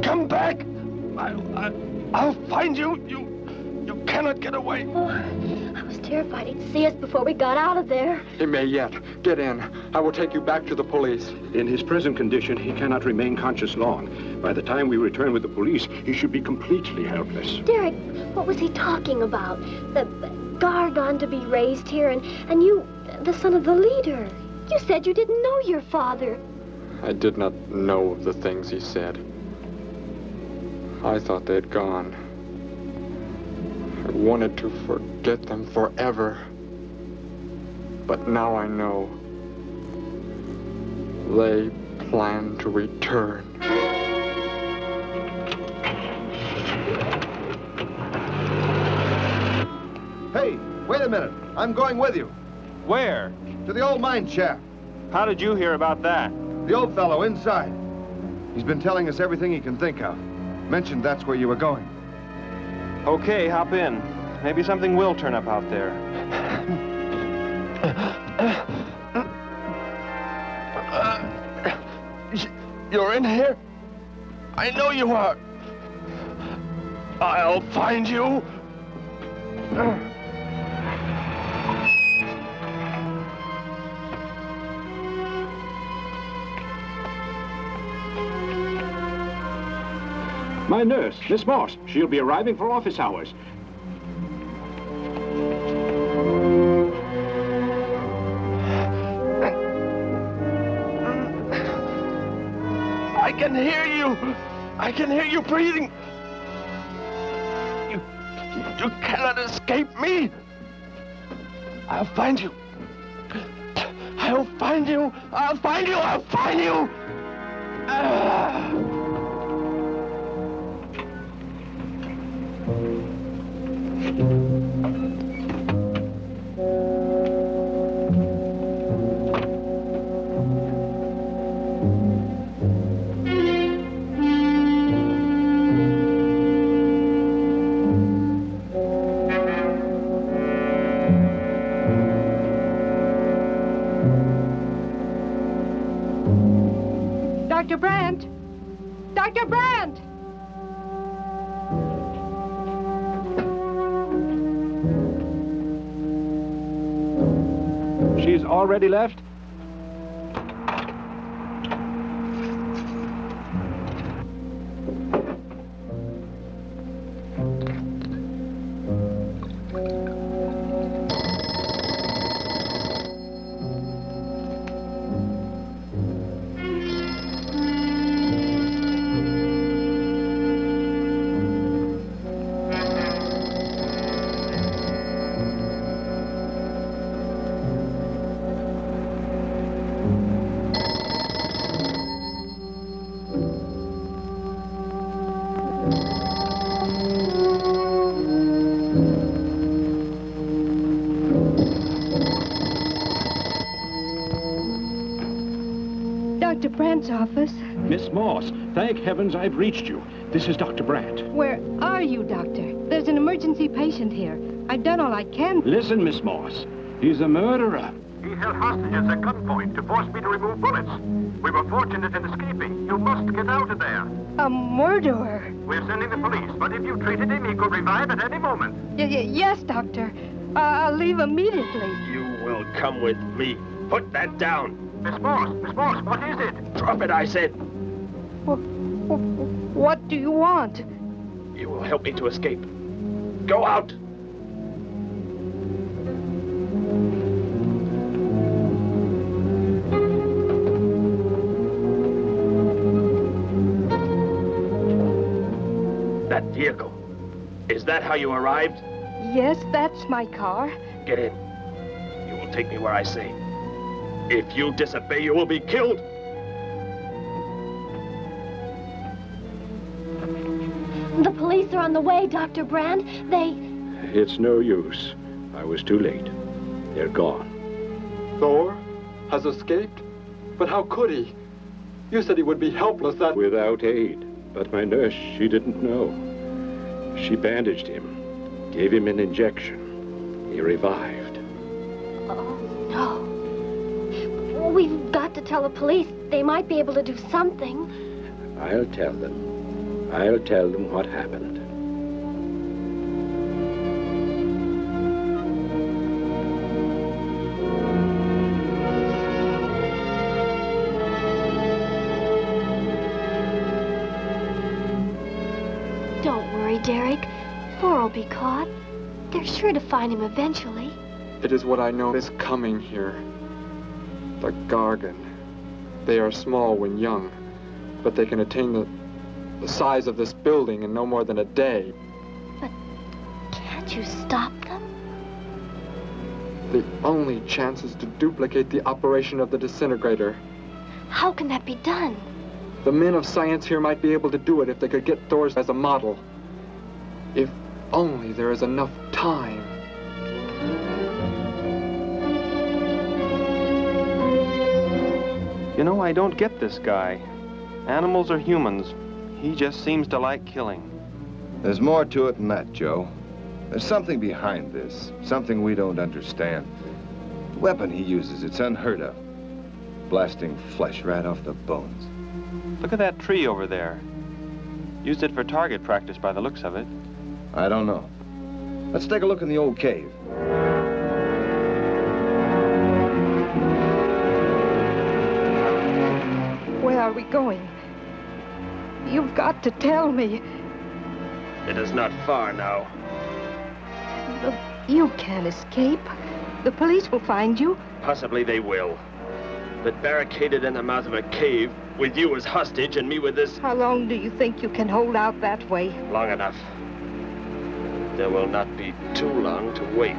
Come back! I'll find you. You cannot get away. Oh, I was terrified he'd see us before we got out of there. He may yet. Get in. I will take you back to the police. In his present condition, he cannot remain conscious long. By the time we return with the police, he should be completely helpless. Derek, what was he talking about? The Gargon to be raised here, and you, the son of the leader. You said you didn't know your father. I did not know of the things he said. I thought they'd gone. I wanted to forget them forever. But now I know. They plan to return. Hey, wait a minute. I'm going with you. Where? To the old mine shaft. How did you hear about that? The old fellow inside. He's been telling us everything he can think of. Mentioned that's where you were going. Okay, hop in. Maybe something will turn up out there. You're in here? I know you are. I'll find you. My nurse, Miss Moss. She'll be arriving for office hours. I can hear you. I can hear you breathing. You cannot escape me. I'll find you. I'll find you. I'll find you. I'll find you. Dr. Brandt! Dr. Brandt! She's already left? Dr. Brandt's office. Miss Moss, thank heavens I've reached you. This is Dr. Brandt. Where are you, Doctor? There's an emergency patient here. I've done all I can. Listen, Miss Moss. He's a murderer. He held hostages at gunpoint to force me to remove bullets. We were fortunate in escaping. You must get out of there. A murderer? We're sending the police, but if you treated him, he could revive at any moment. Yes, Doctor. I'll leave immediately. You will come with me. Put that down. Miss Moss, what is it? Drop it, I said. What do you want? You will help me to escape. Go out. That vehicle. Is that how you arrived? Yes, that's my car. Get in. You will take me where I say. If you disobey, you will be killed. The police are on the way, Dr. Brandt. It's no use. I was too late. They're gone. Thor has escaped? But how could he? You said he would be helpless that... Without aid. But my nurse, she didn't know. She bandaged him, gave him an injection. He revived. Oh, no. We've got to tell the police. They might be able to do something. I'll tell them. I'll tell them what happened. Don't worry, Derek. Thor will be caught. They're sure to find him eventually. It is what I know is coming here. The Gargan. They are small when young, but they can attain the size of this building in no more than a day. But can't you stop them? The only chance is to duplicate the operation of the disintegrator. How can that be done? The men of science here might be able to do it if they could get Thor's as a model. If only there is enough time. You know, I don't get this guy. Animals or humans, he just seems to like killing. There's more to it than that, Joe. There's something behind this, something we don't understand. The weapon he uses, it's unheard of. Blasting flesh right off the bones. Look at that tree over there. Used it for target practice by the looks of it. I don't know. Let's take a look in the old cave. Where are we going? You've got to tell me. It is not far now. You can't escape. The police will find you. Possibly they will. But barricaded in the mouth of a cave, with you as hostage and me with this... How long do you think you can hold out that way? Long enough. There will not be too long to wait.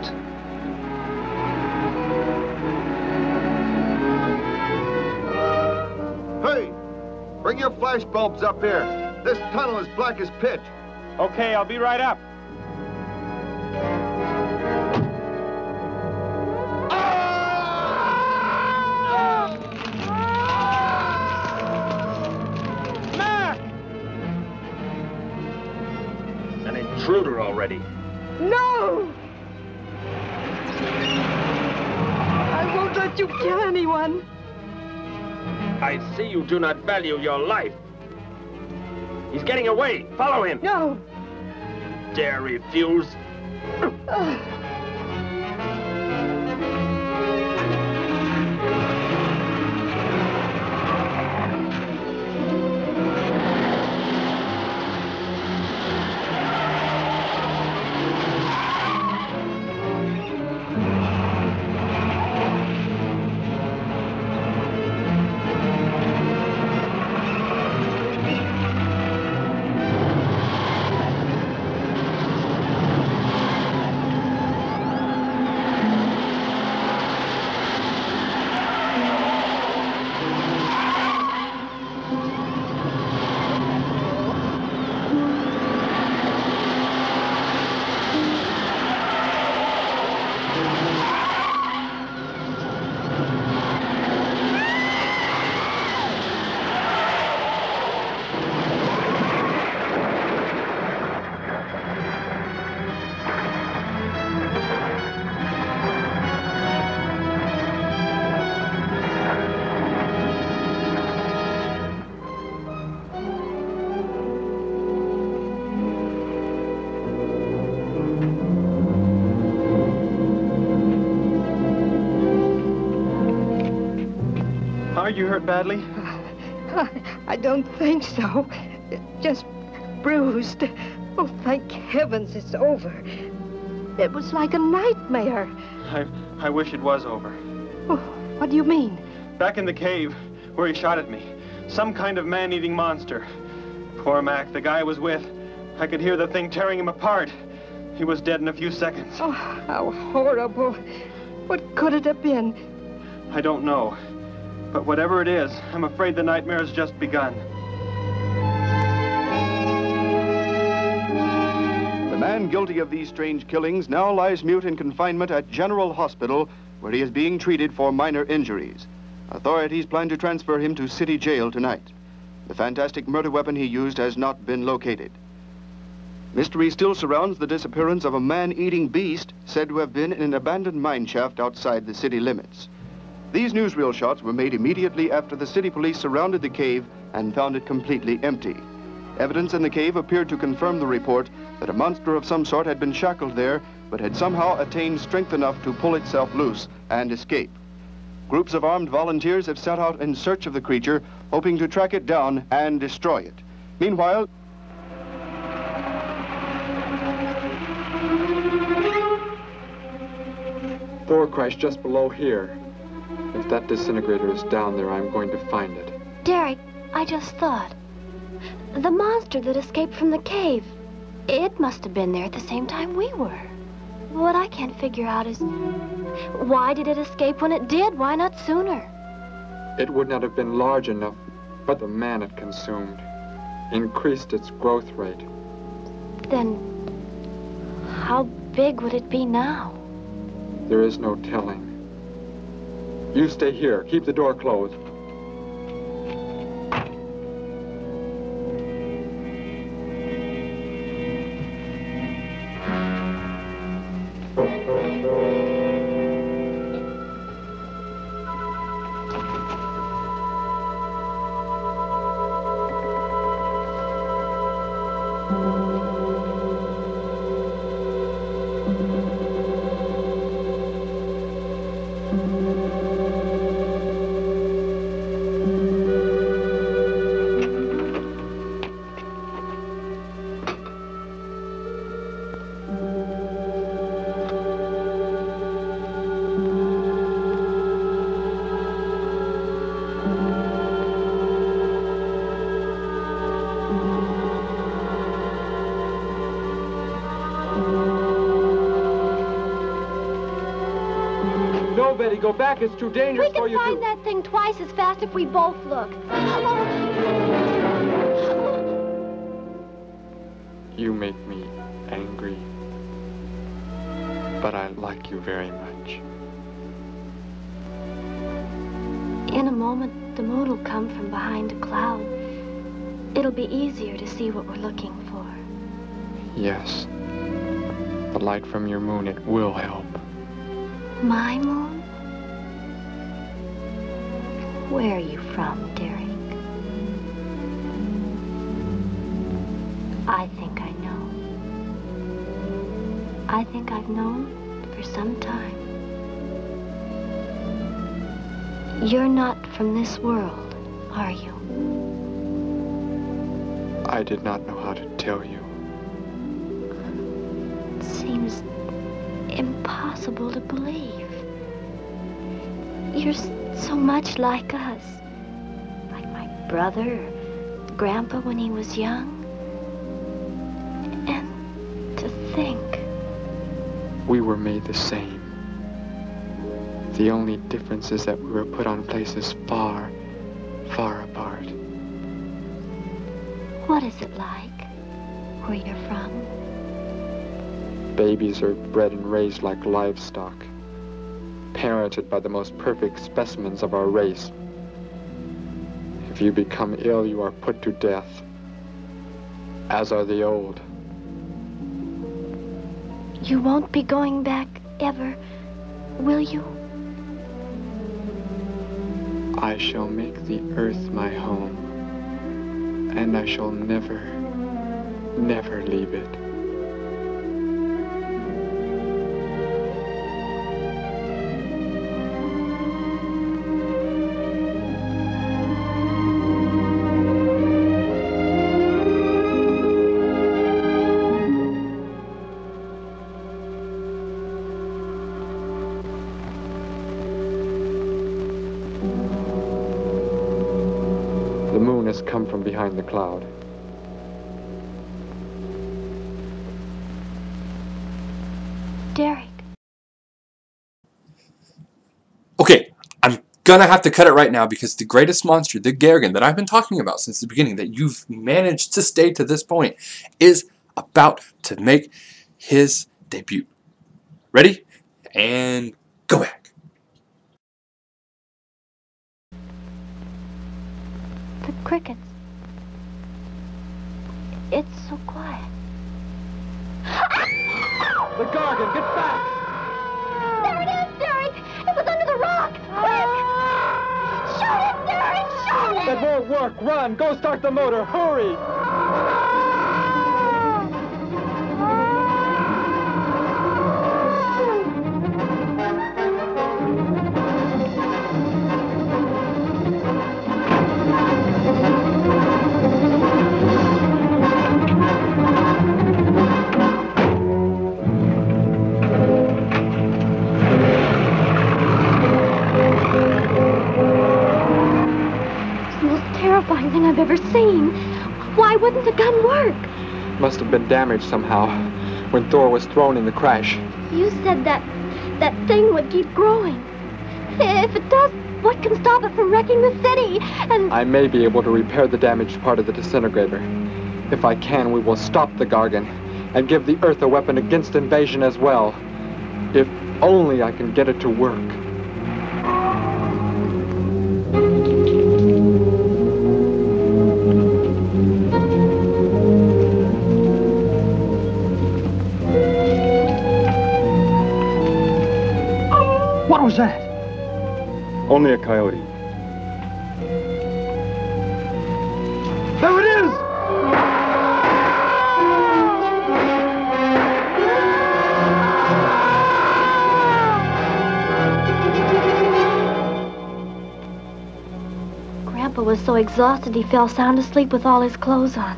Hey! Bring your flash bulbs up here. This tunnel is black as pitch. Okay, I'll be right up. Mac! An intruder already. No! I won't let you kill anyone. I see you do not value your life. He's getting away. Follow him. No. Dare refuse? you hurt badly? I don't think so. Just bruised. Oh, thank heavens it's over. It was like a nightmare. I wish it was over. Oh, what do you mean? Back in the cave where he shot at me. Some kind of man-eating monster. Poor Mac, the guy I was with. I could hear the thing tearing him apart. He was dead in a few seconds. Oh, how horrible. What could it have been? I don't know. But whatever it is, I'm afraid the nightmare has just begun. The man guilty of these strange killings now lies mute in confinement at General Hospital, where he is being treated for minor injuries. Authorities plan to transfer him to City Jail tonight. The fantastic murder weapon he used has not been located. Mystery still surrounds the disappearance of a man-eating beast said to have been in an abandoned mine shaft outside the city limits. These newsreel shots were made immediately after the city police surrounded the cave and found it completely empty. Evidence in the cave appeared to confirm the report that a monster of some sort had been shackled there, but had somehow attained strength enough to pull itself loose and escape. Groups of armed volunteers have set out in search of the creature, hoping to track it down and destroy it. Meanwhile, Thor crashed just below here. If that disintegrator is down there, I'm going to find it. Derek, I just thought. The monster that escaped from the cave, it must have been there at the same time we were. What I can't figure out is, why did it escape when it did? Why not sooner? It would not have been large enough, but the man it consumed increased its growth rate. Then, how big would it be now? There is no telling. You stay here. Keep the door closed. No, Betty, go back. It's too dangerous for you to... We can find that thing twice as fast if we both look. You make me angry, but I like you very much. In a moment, the moon will come from behind a cloud. It'll be easier to see what we're looking for. Yes. The light from your moon, it will help. My moon? Where are you from, Derek? I think I know. I think I've known for some time. You're not from this world, are you? I did not know how to tell you. It seems impossible to believe. You're so much like us. Like my brother or Grandpa when he was young. And to think. We were made the same. The only difference is that we were put on places far, far apart. What is it like where you're from? Babies are bred and raised like livestock, parented by the most perfect specimens of our race. If you become ill, you are put to death, as are the old. You won't be going back ever, will you? I shall make the earth my home, and I shall never, never leave it. come from behind the cloud. Derek. Okay, I'm gonna have to cut it right now because the greatest monster, the Gargan, that I've been talking about since the beginning, that you've managed to stay to this point, is about to make his debut. Ready? And go back. The crickets. It's so quiet. The Gargan, get back! There it is, Derek! It was under the rock! Quick! Shoot it, Derek! Shoot it! That won't work. Run! Go start the motor. Hurry! Thing I've ever seen. Why wouldn't the gun work? Must have been damaged somehow when Thor was thrown in the crash. You said that thing would keep growing. If it does, what can stop it from wrecking the city? And I may be able to repair the damaged part of the disintegrator. If I can, we will stop the Gargan and give the Earth a weapon against invasion as well. If only I can get it to work. What was that? Only a coyote. There it is! Grandpa was so exhausted he fell sound asleep with all his clothes on.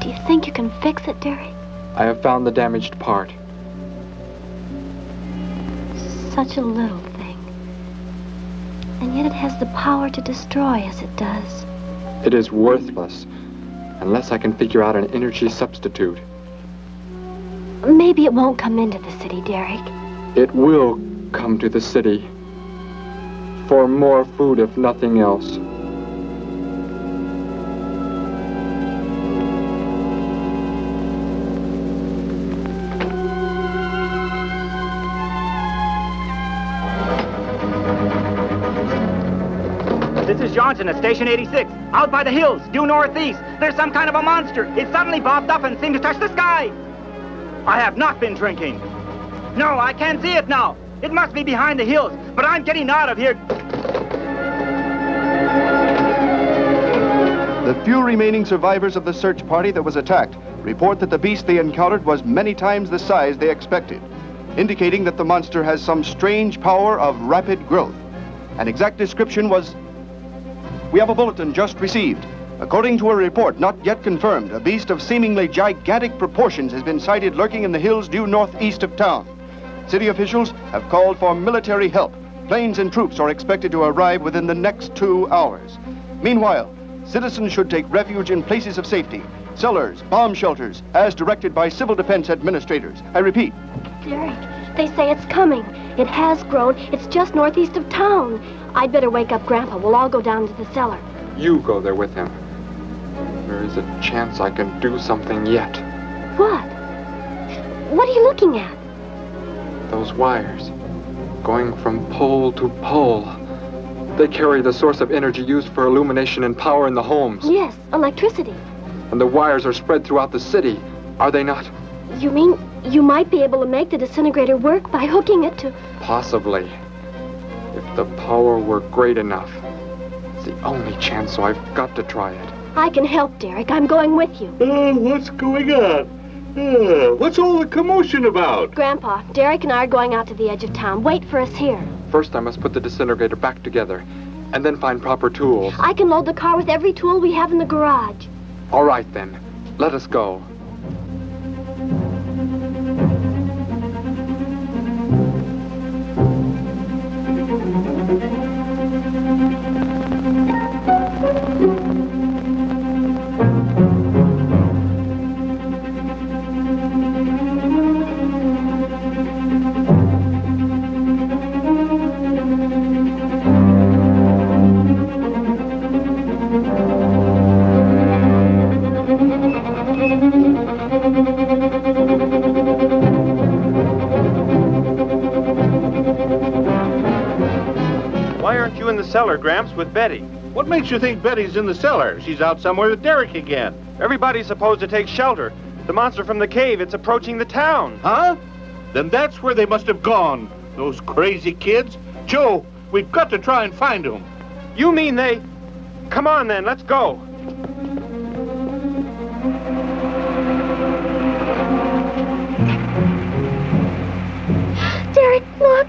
Do you think you can fix it, Derek? I have found the damaged part. Such a little thing. And yet it has the power to destroy as it does. It is worthless unless I can figure out an energy substitute. Maybe it won't come into the city, Derek. It will come to the city. For more food, if nothing else. This is Johnson at Station 86. Out by the hills, due northeast. There's some kind of a monster. It suddenly popped up and seemed to touch the sky. I have not been drinking. No, I can't see it now. It must be behind the hills, but I'm getting out of here. The few remaining survivors of the search party that was attacked report that the beast they encountered was many times the size they expected, indicating that the monster has some strange power of rapid growth. An exact description was... We have a bulletin just received. According to a report not yet confirmed, a beast of seemingly gigantic proportions has been sighted lurking in the hills due northeast of town. City officials have called for military help. Planes and troops are expected to arrive within the next 2 hours. Meanwhile, citizens should take refuge in places of safety, cellars, bomb shelters, as directed by civil defense administrators. I repeat. Derek, they say it's coming. It has grown. It's just northeast of town. I'd better wake up Grandpa. We'll all go down to the cellar. You go there with him. There is a chance I can do something yet. What? What are you looking at? Those wires, going from pole to pole. They carry the source of energy used for illumination and power in the homes. Yes, electricity. And the wires are spread throughout the city, are they not? You mean you might be able to make the disintegrator work by hooking it to... Possibly. If the power were great enough. It's the only chance, so I've got to try it. I can help, Derek. I'm going with you. What's going on? What's all the commotion about? Grandpa, Derek and I are going out to the edge of town. Wait for us here. First, I must put the disintegrator back together, and then find proper tools. I can load the car with every tool we have in the garage. All right, then. Let us go. Why aren't you in the cellar, Gramps, with Betty? What makes you think Betty's in the cellar? She's out somewhere with Derek again. Everybody's supposed to take shelter. The monster from the cave, it's approaching the town. Huh? Then that's where they must have gone. Those crazy kids. Joe, we've got to try and find them. You mean they... Come on, then, let's go. Derek, look.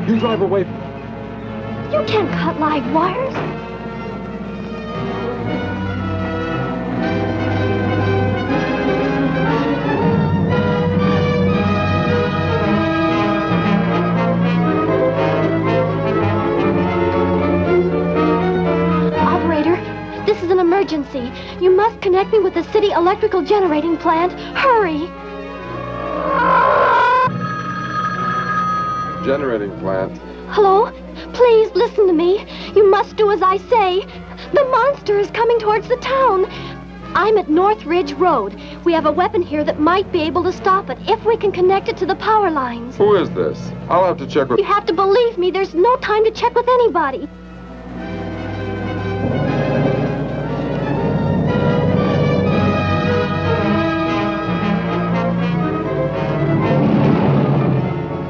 You drive away. You can't cut live wires. Operator, this is an emergency. You must connect me with the city electrical generating plant. Hurry! Generating plant. Hello? Please listen to me. You must do as I say. The monster is coming towards the town. I'm at North Ridge Road. We have a weapon here that might be able to stop it if we can connect it to the power lines. Who is this? I'll have to check with... You have to believe me. There's no time to check with anybody.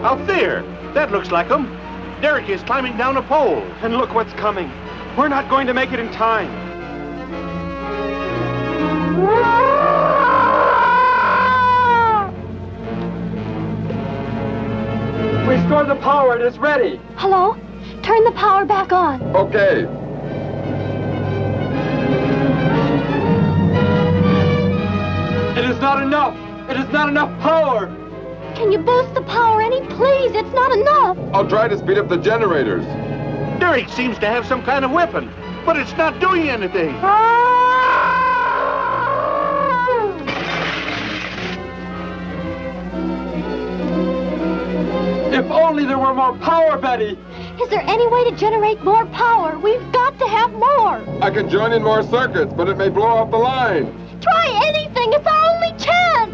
Out there. That looks like him. Derek is climbing down a pole. And look what's coming. We're not going to make it in time. Restore the power. It is ready. Hello? Turn the power back on. Okay. It is not enough. It is not enough power. Can you boost the power any? Please, it's not enough. I'll try to speed up the generators. Derek seems to have some kind of weapon, but it's not doing anything. If only there were more power, Betty. Is there any way to generate more power? We've got to have more. I can join in more circuits, but it may blow off the line. Try anything. It's our only chance.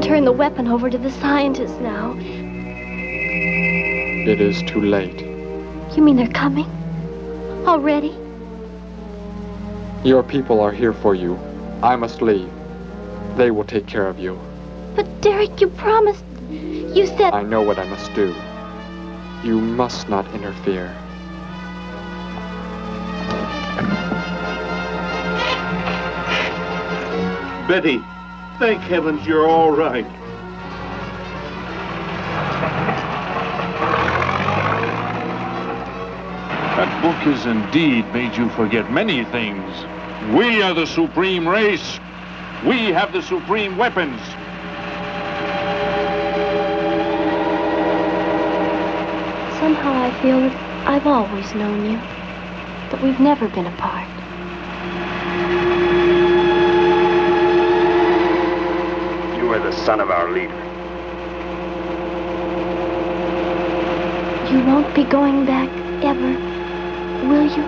Turn the weapon over to the scientists now. It is too late. You mean they're coming? Already? Your people are here for you. I must leave. They will take care of you. But Derek, you promised. You said... I know what I must do. You must not interfere. Betty, thank heavens you're all right. That book has indeed made you forget many things. We are the supreme race. We have the supreme weapons. Somehow I feel that I've always known you. That we've never been apart. You are the son of our leader. You won't be going back ever, will you?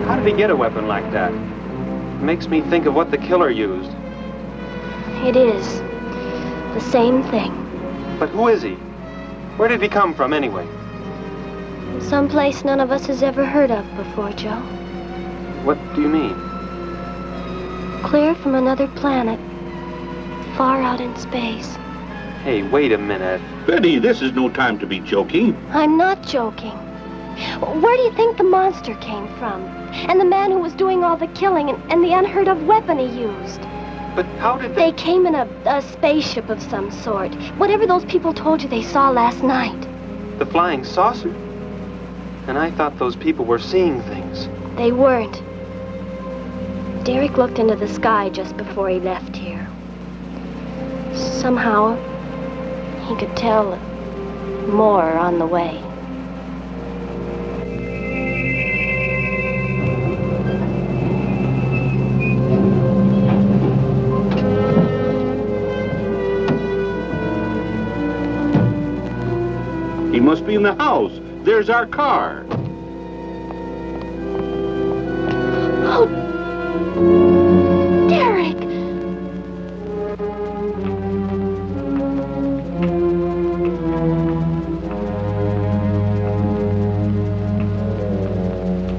How did he get a weapon like that? It makes me think of what the killer used. It is. The same thing. But who is he? Where did he come from, anyway? Someplace none of us has ever heard of before, Joe. What do you mean? Clear from another planet. Far out in space. Hey, wait a minute. Betty, this is no time to be joking. I'm not joking. Where do you think the monster came from? And the man who was doing all the killing and the unheard of weapon he used? But how did they came in a spaceship of some sort. Whatever those people told you they saw last night. The flying saucer? And I thought those people were seeing things. They weren't. Derek looked into the sky just before he left here. Somehow, he could tell more are on the way. He must be in the house. There's our car. Oh, Derek!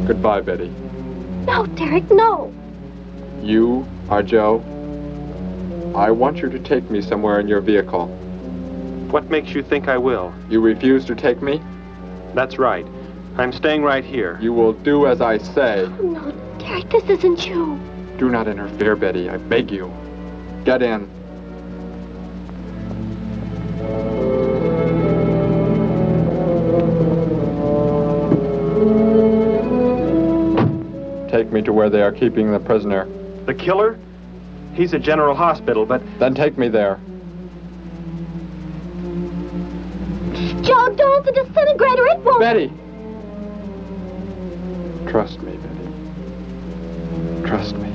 Goodbye, Betty. No, Derek, no. You are Joe. I want you to take me somewhere in your vehicle. What makes you think I will? You refuse to take me? That's right. I'm staying right here. You will do as I say. Oh, no, Derek, this isn't you. Do not interfere, Betty. I beg you. Get in. Take me to where they are keeping the prisoner. The killer? He's at General Hospital, but... Then take me there. Joe, don't! The disintegrator, it won't... Betty! Trust me, Betty. Trust me.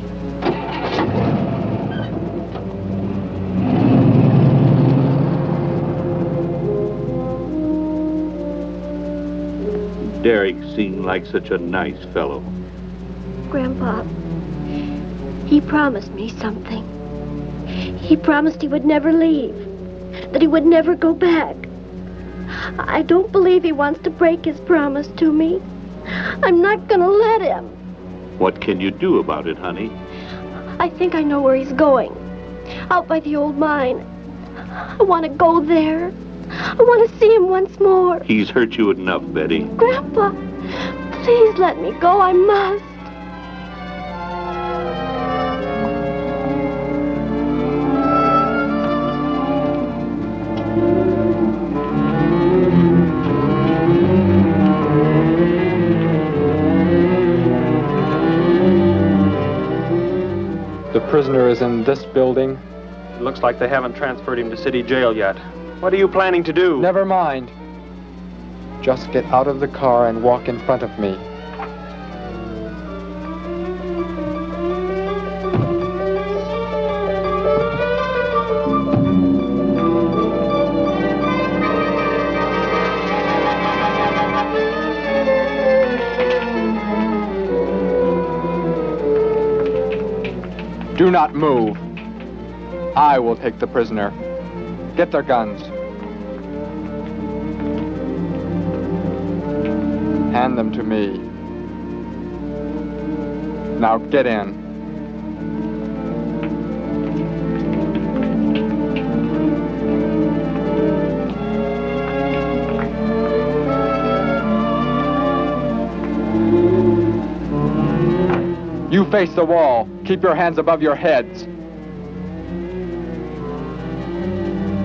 Derek seemed like such a nice fellow. Grandpa, he promised me something. He promised he would never leave, that he would never go back. I don't believe he wants to break his promise to me. I'm not gonna let him. What can you do about it, honey? I think I know where he's going. Out by the old mine. I want to go there. I want to see him once more. He's hurt you enough, Betty. Grandpa, please let me go. I must. The prisoner is in this building. It looks like they haven't transferred him to city jail yet. What are you planning to do? Never mind. Just get out of the car and walk in front of me. Do not move. I will take the prisoner. Get their guns. Hand them to me. Now get in. You face the wall. Keep your hands above your heads.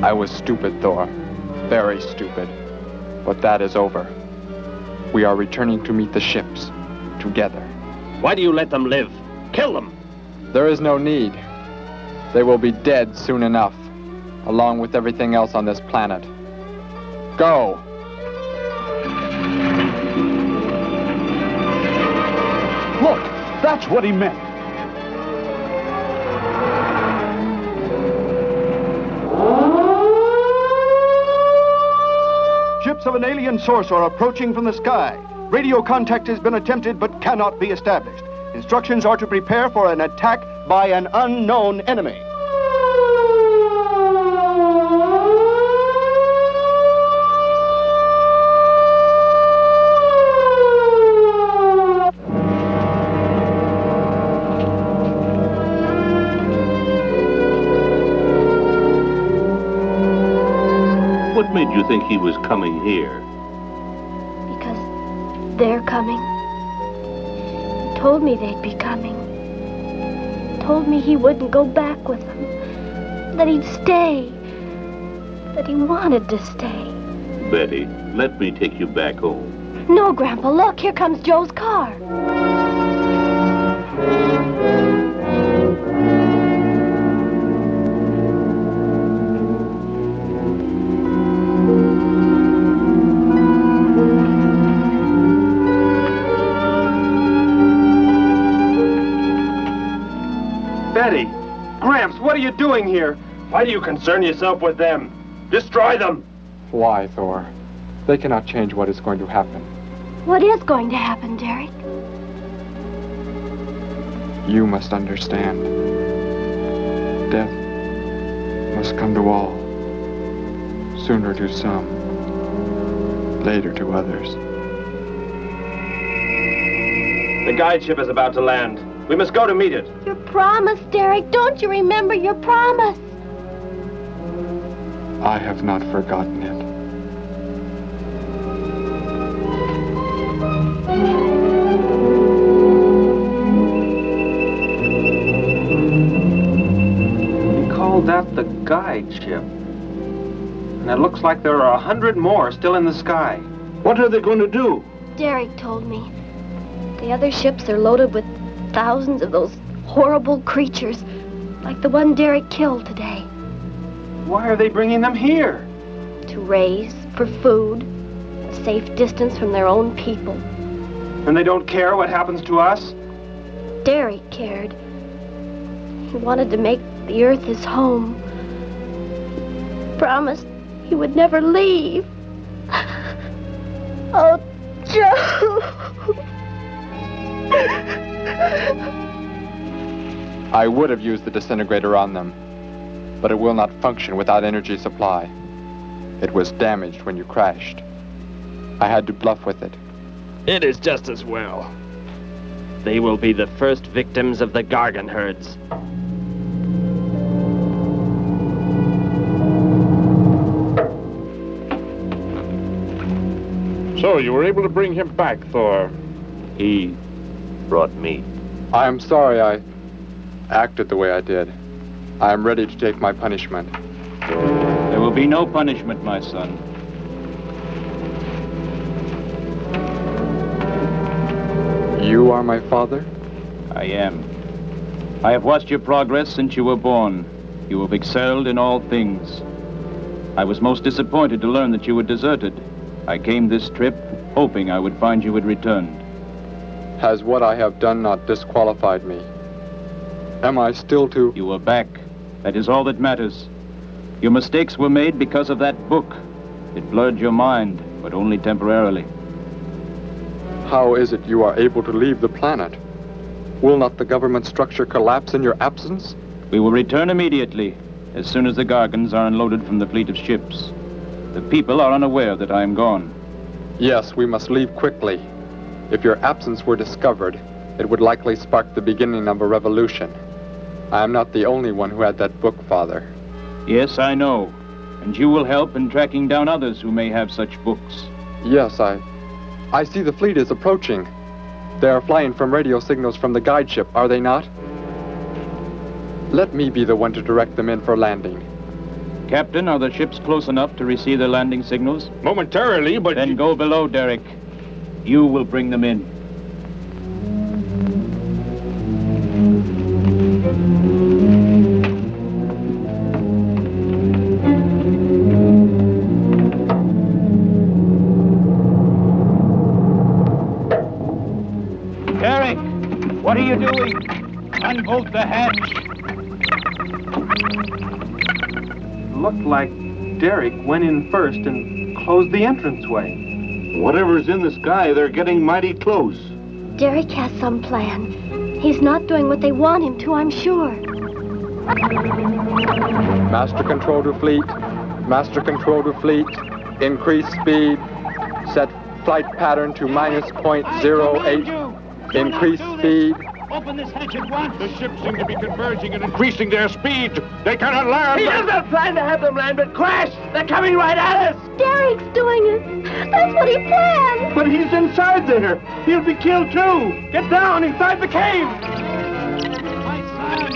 I was stupid, Thor. Very stupid. But that is over. We are returning to meet the ships. Together. Why do you let them live? Kill them! There is no need. They will be dead soon enough, along with everything else on this planet. Go! Look, that's what he meant. Ships of an alien source are approaching from the sky. Radio contact has been attempted but cannot be established. Instructions are to prepare for an attack by an unknown enemy. What made you think he was coming here? Because they're coming. He told me they'd be coming. Told me he wouldn't go back with them. That he'd stay. That he wanted to stay. Betty, let me take you back home. No, Grandpa, look, here comes Joe's car. Betty! Gramps, what are you doing here? Why do you concern yourself with them? Destroy them! Why, Thor? They cannot change what is going to happen. What is going to happen, Derek? You must understand. Death must come to all. Sooner to some, later to others. The guide ship is about to land. We must go to meet it. Your promise, Derek. Don't you remember your promise? I have not forgotten it. You call that the guide ship? And it looks like there are 100 more still in the sky. What are they going to do? Derek told me. The other ships are loaded with thousands of those horrible creatures, like the one Derek killed today. Why are they bringing them here? To raise, for food, a safe distance from their own people. And they don't care what happens to us? Derek cared. He wanted to make the Earth his home. He promised he would never leave. Oh, Joe! I would have used the disintegrator on them, but it will not function without energy supply. It was damaged when you crashed. I had to bluff with it. It is just as well. They will be the first victims of the Gargan herds. So, you were able to bring him back, Thor? He brought me. I am sorry I acted the way I did. I am ready to take my punishment. There will be no punishment, my son. You are my father? I am. I have watched your progress since you were born. You have excelled in all things. I was most disappointed to learn that you were deserted. I came this trip hoping I would find you had returned. Has what I have done not disqualified me? Am I still to... You are back. That is all that matters. Your mistakes were made because of that book. It blurred your mind, but only temporarily. How is it you are able to leave the planet? Will not the government structure collapse in your absence? We will return immediately, as soon as the Gargans are unloaded from the fleet of ships. The people are unaware that I am gone. Yes, we must leave quickly. If your absence were discovered, it would likely spark the beginning of a revolution. I am not the only one who had that book, Father. Yes, I know. And you will help in tracking down others who may have such books. Yes, I see the fleet is approaching. They are flying from radio signals from the guide ship, are they not? Let me be the one to direct them in for landing. Captain, are the ships close enough to receive their landing signals? Momentarily, but... Then go below, Derek. You will bring them in. Derek, what are you doing? Unbolt the hatch. Looked like Derek went in first and closed the entranceway. Whatever's in the sky, they're getting mighty close. Derek has some plan. He's not doing what they want him to, I'm sure. Master control to fleet. Master control to fleet. Increase speed. Set flight pattern to -0.08. Increase speed. Open this hatch at once. The ships seem to be converging and increasing their speed. They cannot land. He does not plan to have them land, but crash! They're coming right at us! Derek's doing it. That's what he planned. But he's inside there. He'll be killed too. Get down inside the cave. My son,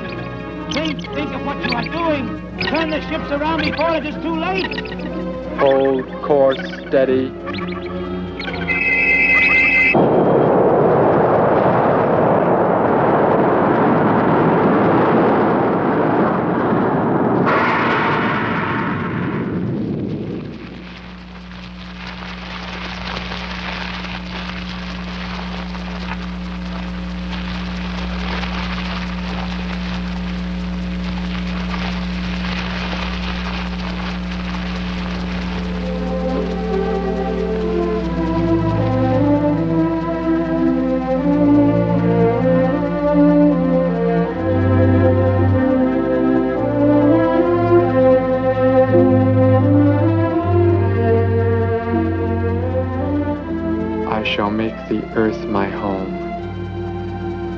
think of what you are doing. Turn the ships around before it is too late. Hold course steady.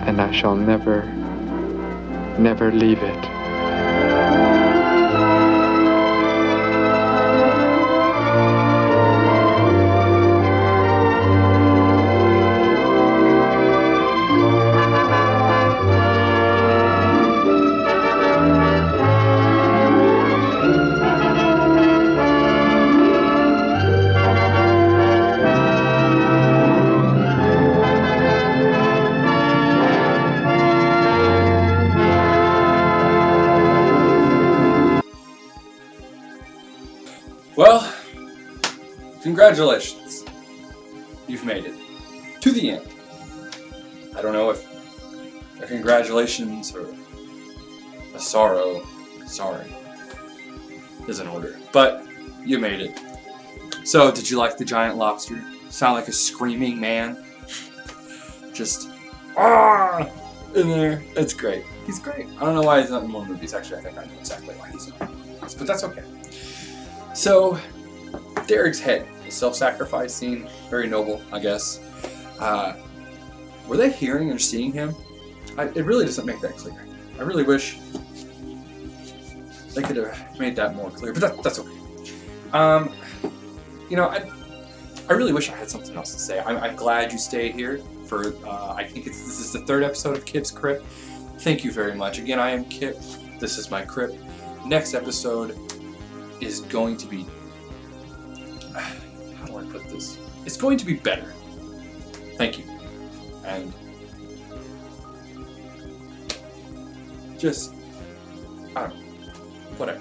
and I shall never, never leave it. Well, congratulations. You've made it to the end. I don't know if a congratulations or a sorry is in order, but you made it. So, did you like the giant lobster? Sound like a screaming man? Just, in there. It's great. He's great. I don't know why he's not in more movies, actually. I think I know exactly why he's not in movies, but that's okay. So, Derek's head, the self-sacrifice scene, very noble, I guess. Were they hearing or seeing him? It really doesn't make that clear. I really wish they could have made that more clear, but that's okay. You know, I really wish I had something else to say. I'm glad you stayed here for, I think this is the 3rd episode of KipsCrypt. Thank you very much. Again, I am Kip. This is my crypt. Next episode is going to be, how do I put this? It's going to be better. Thank you. And just, I don't know, whatever.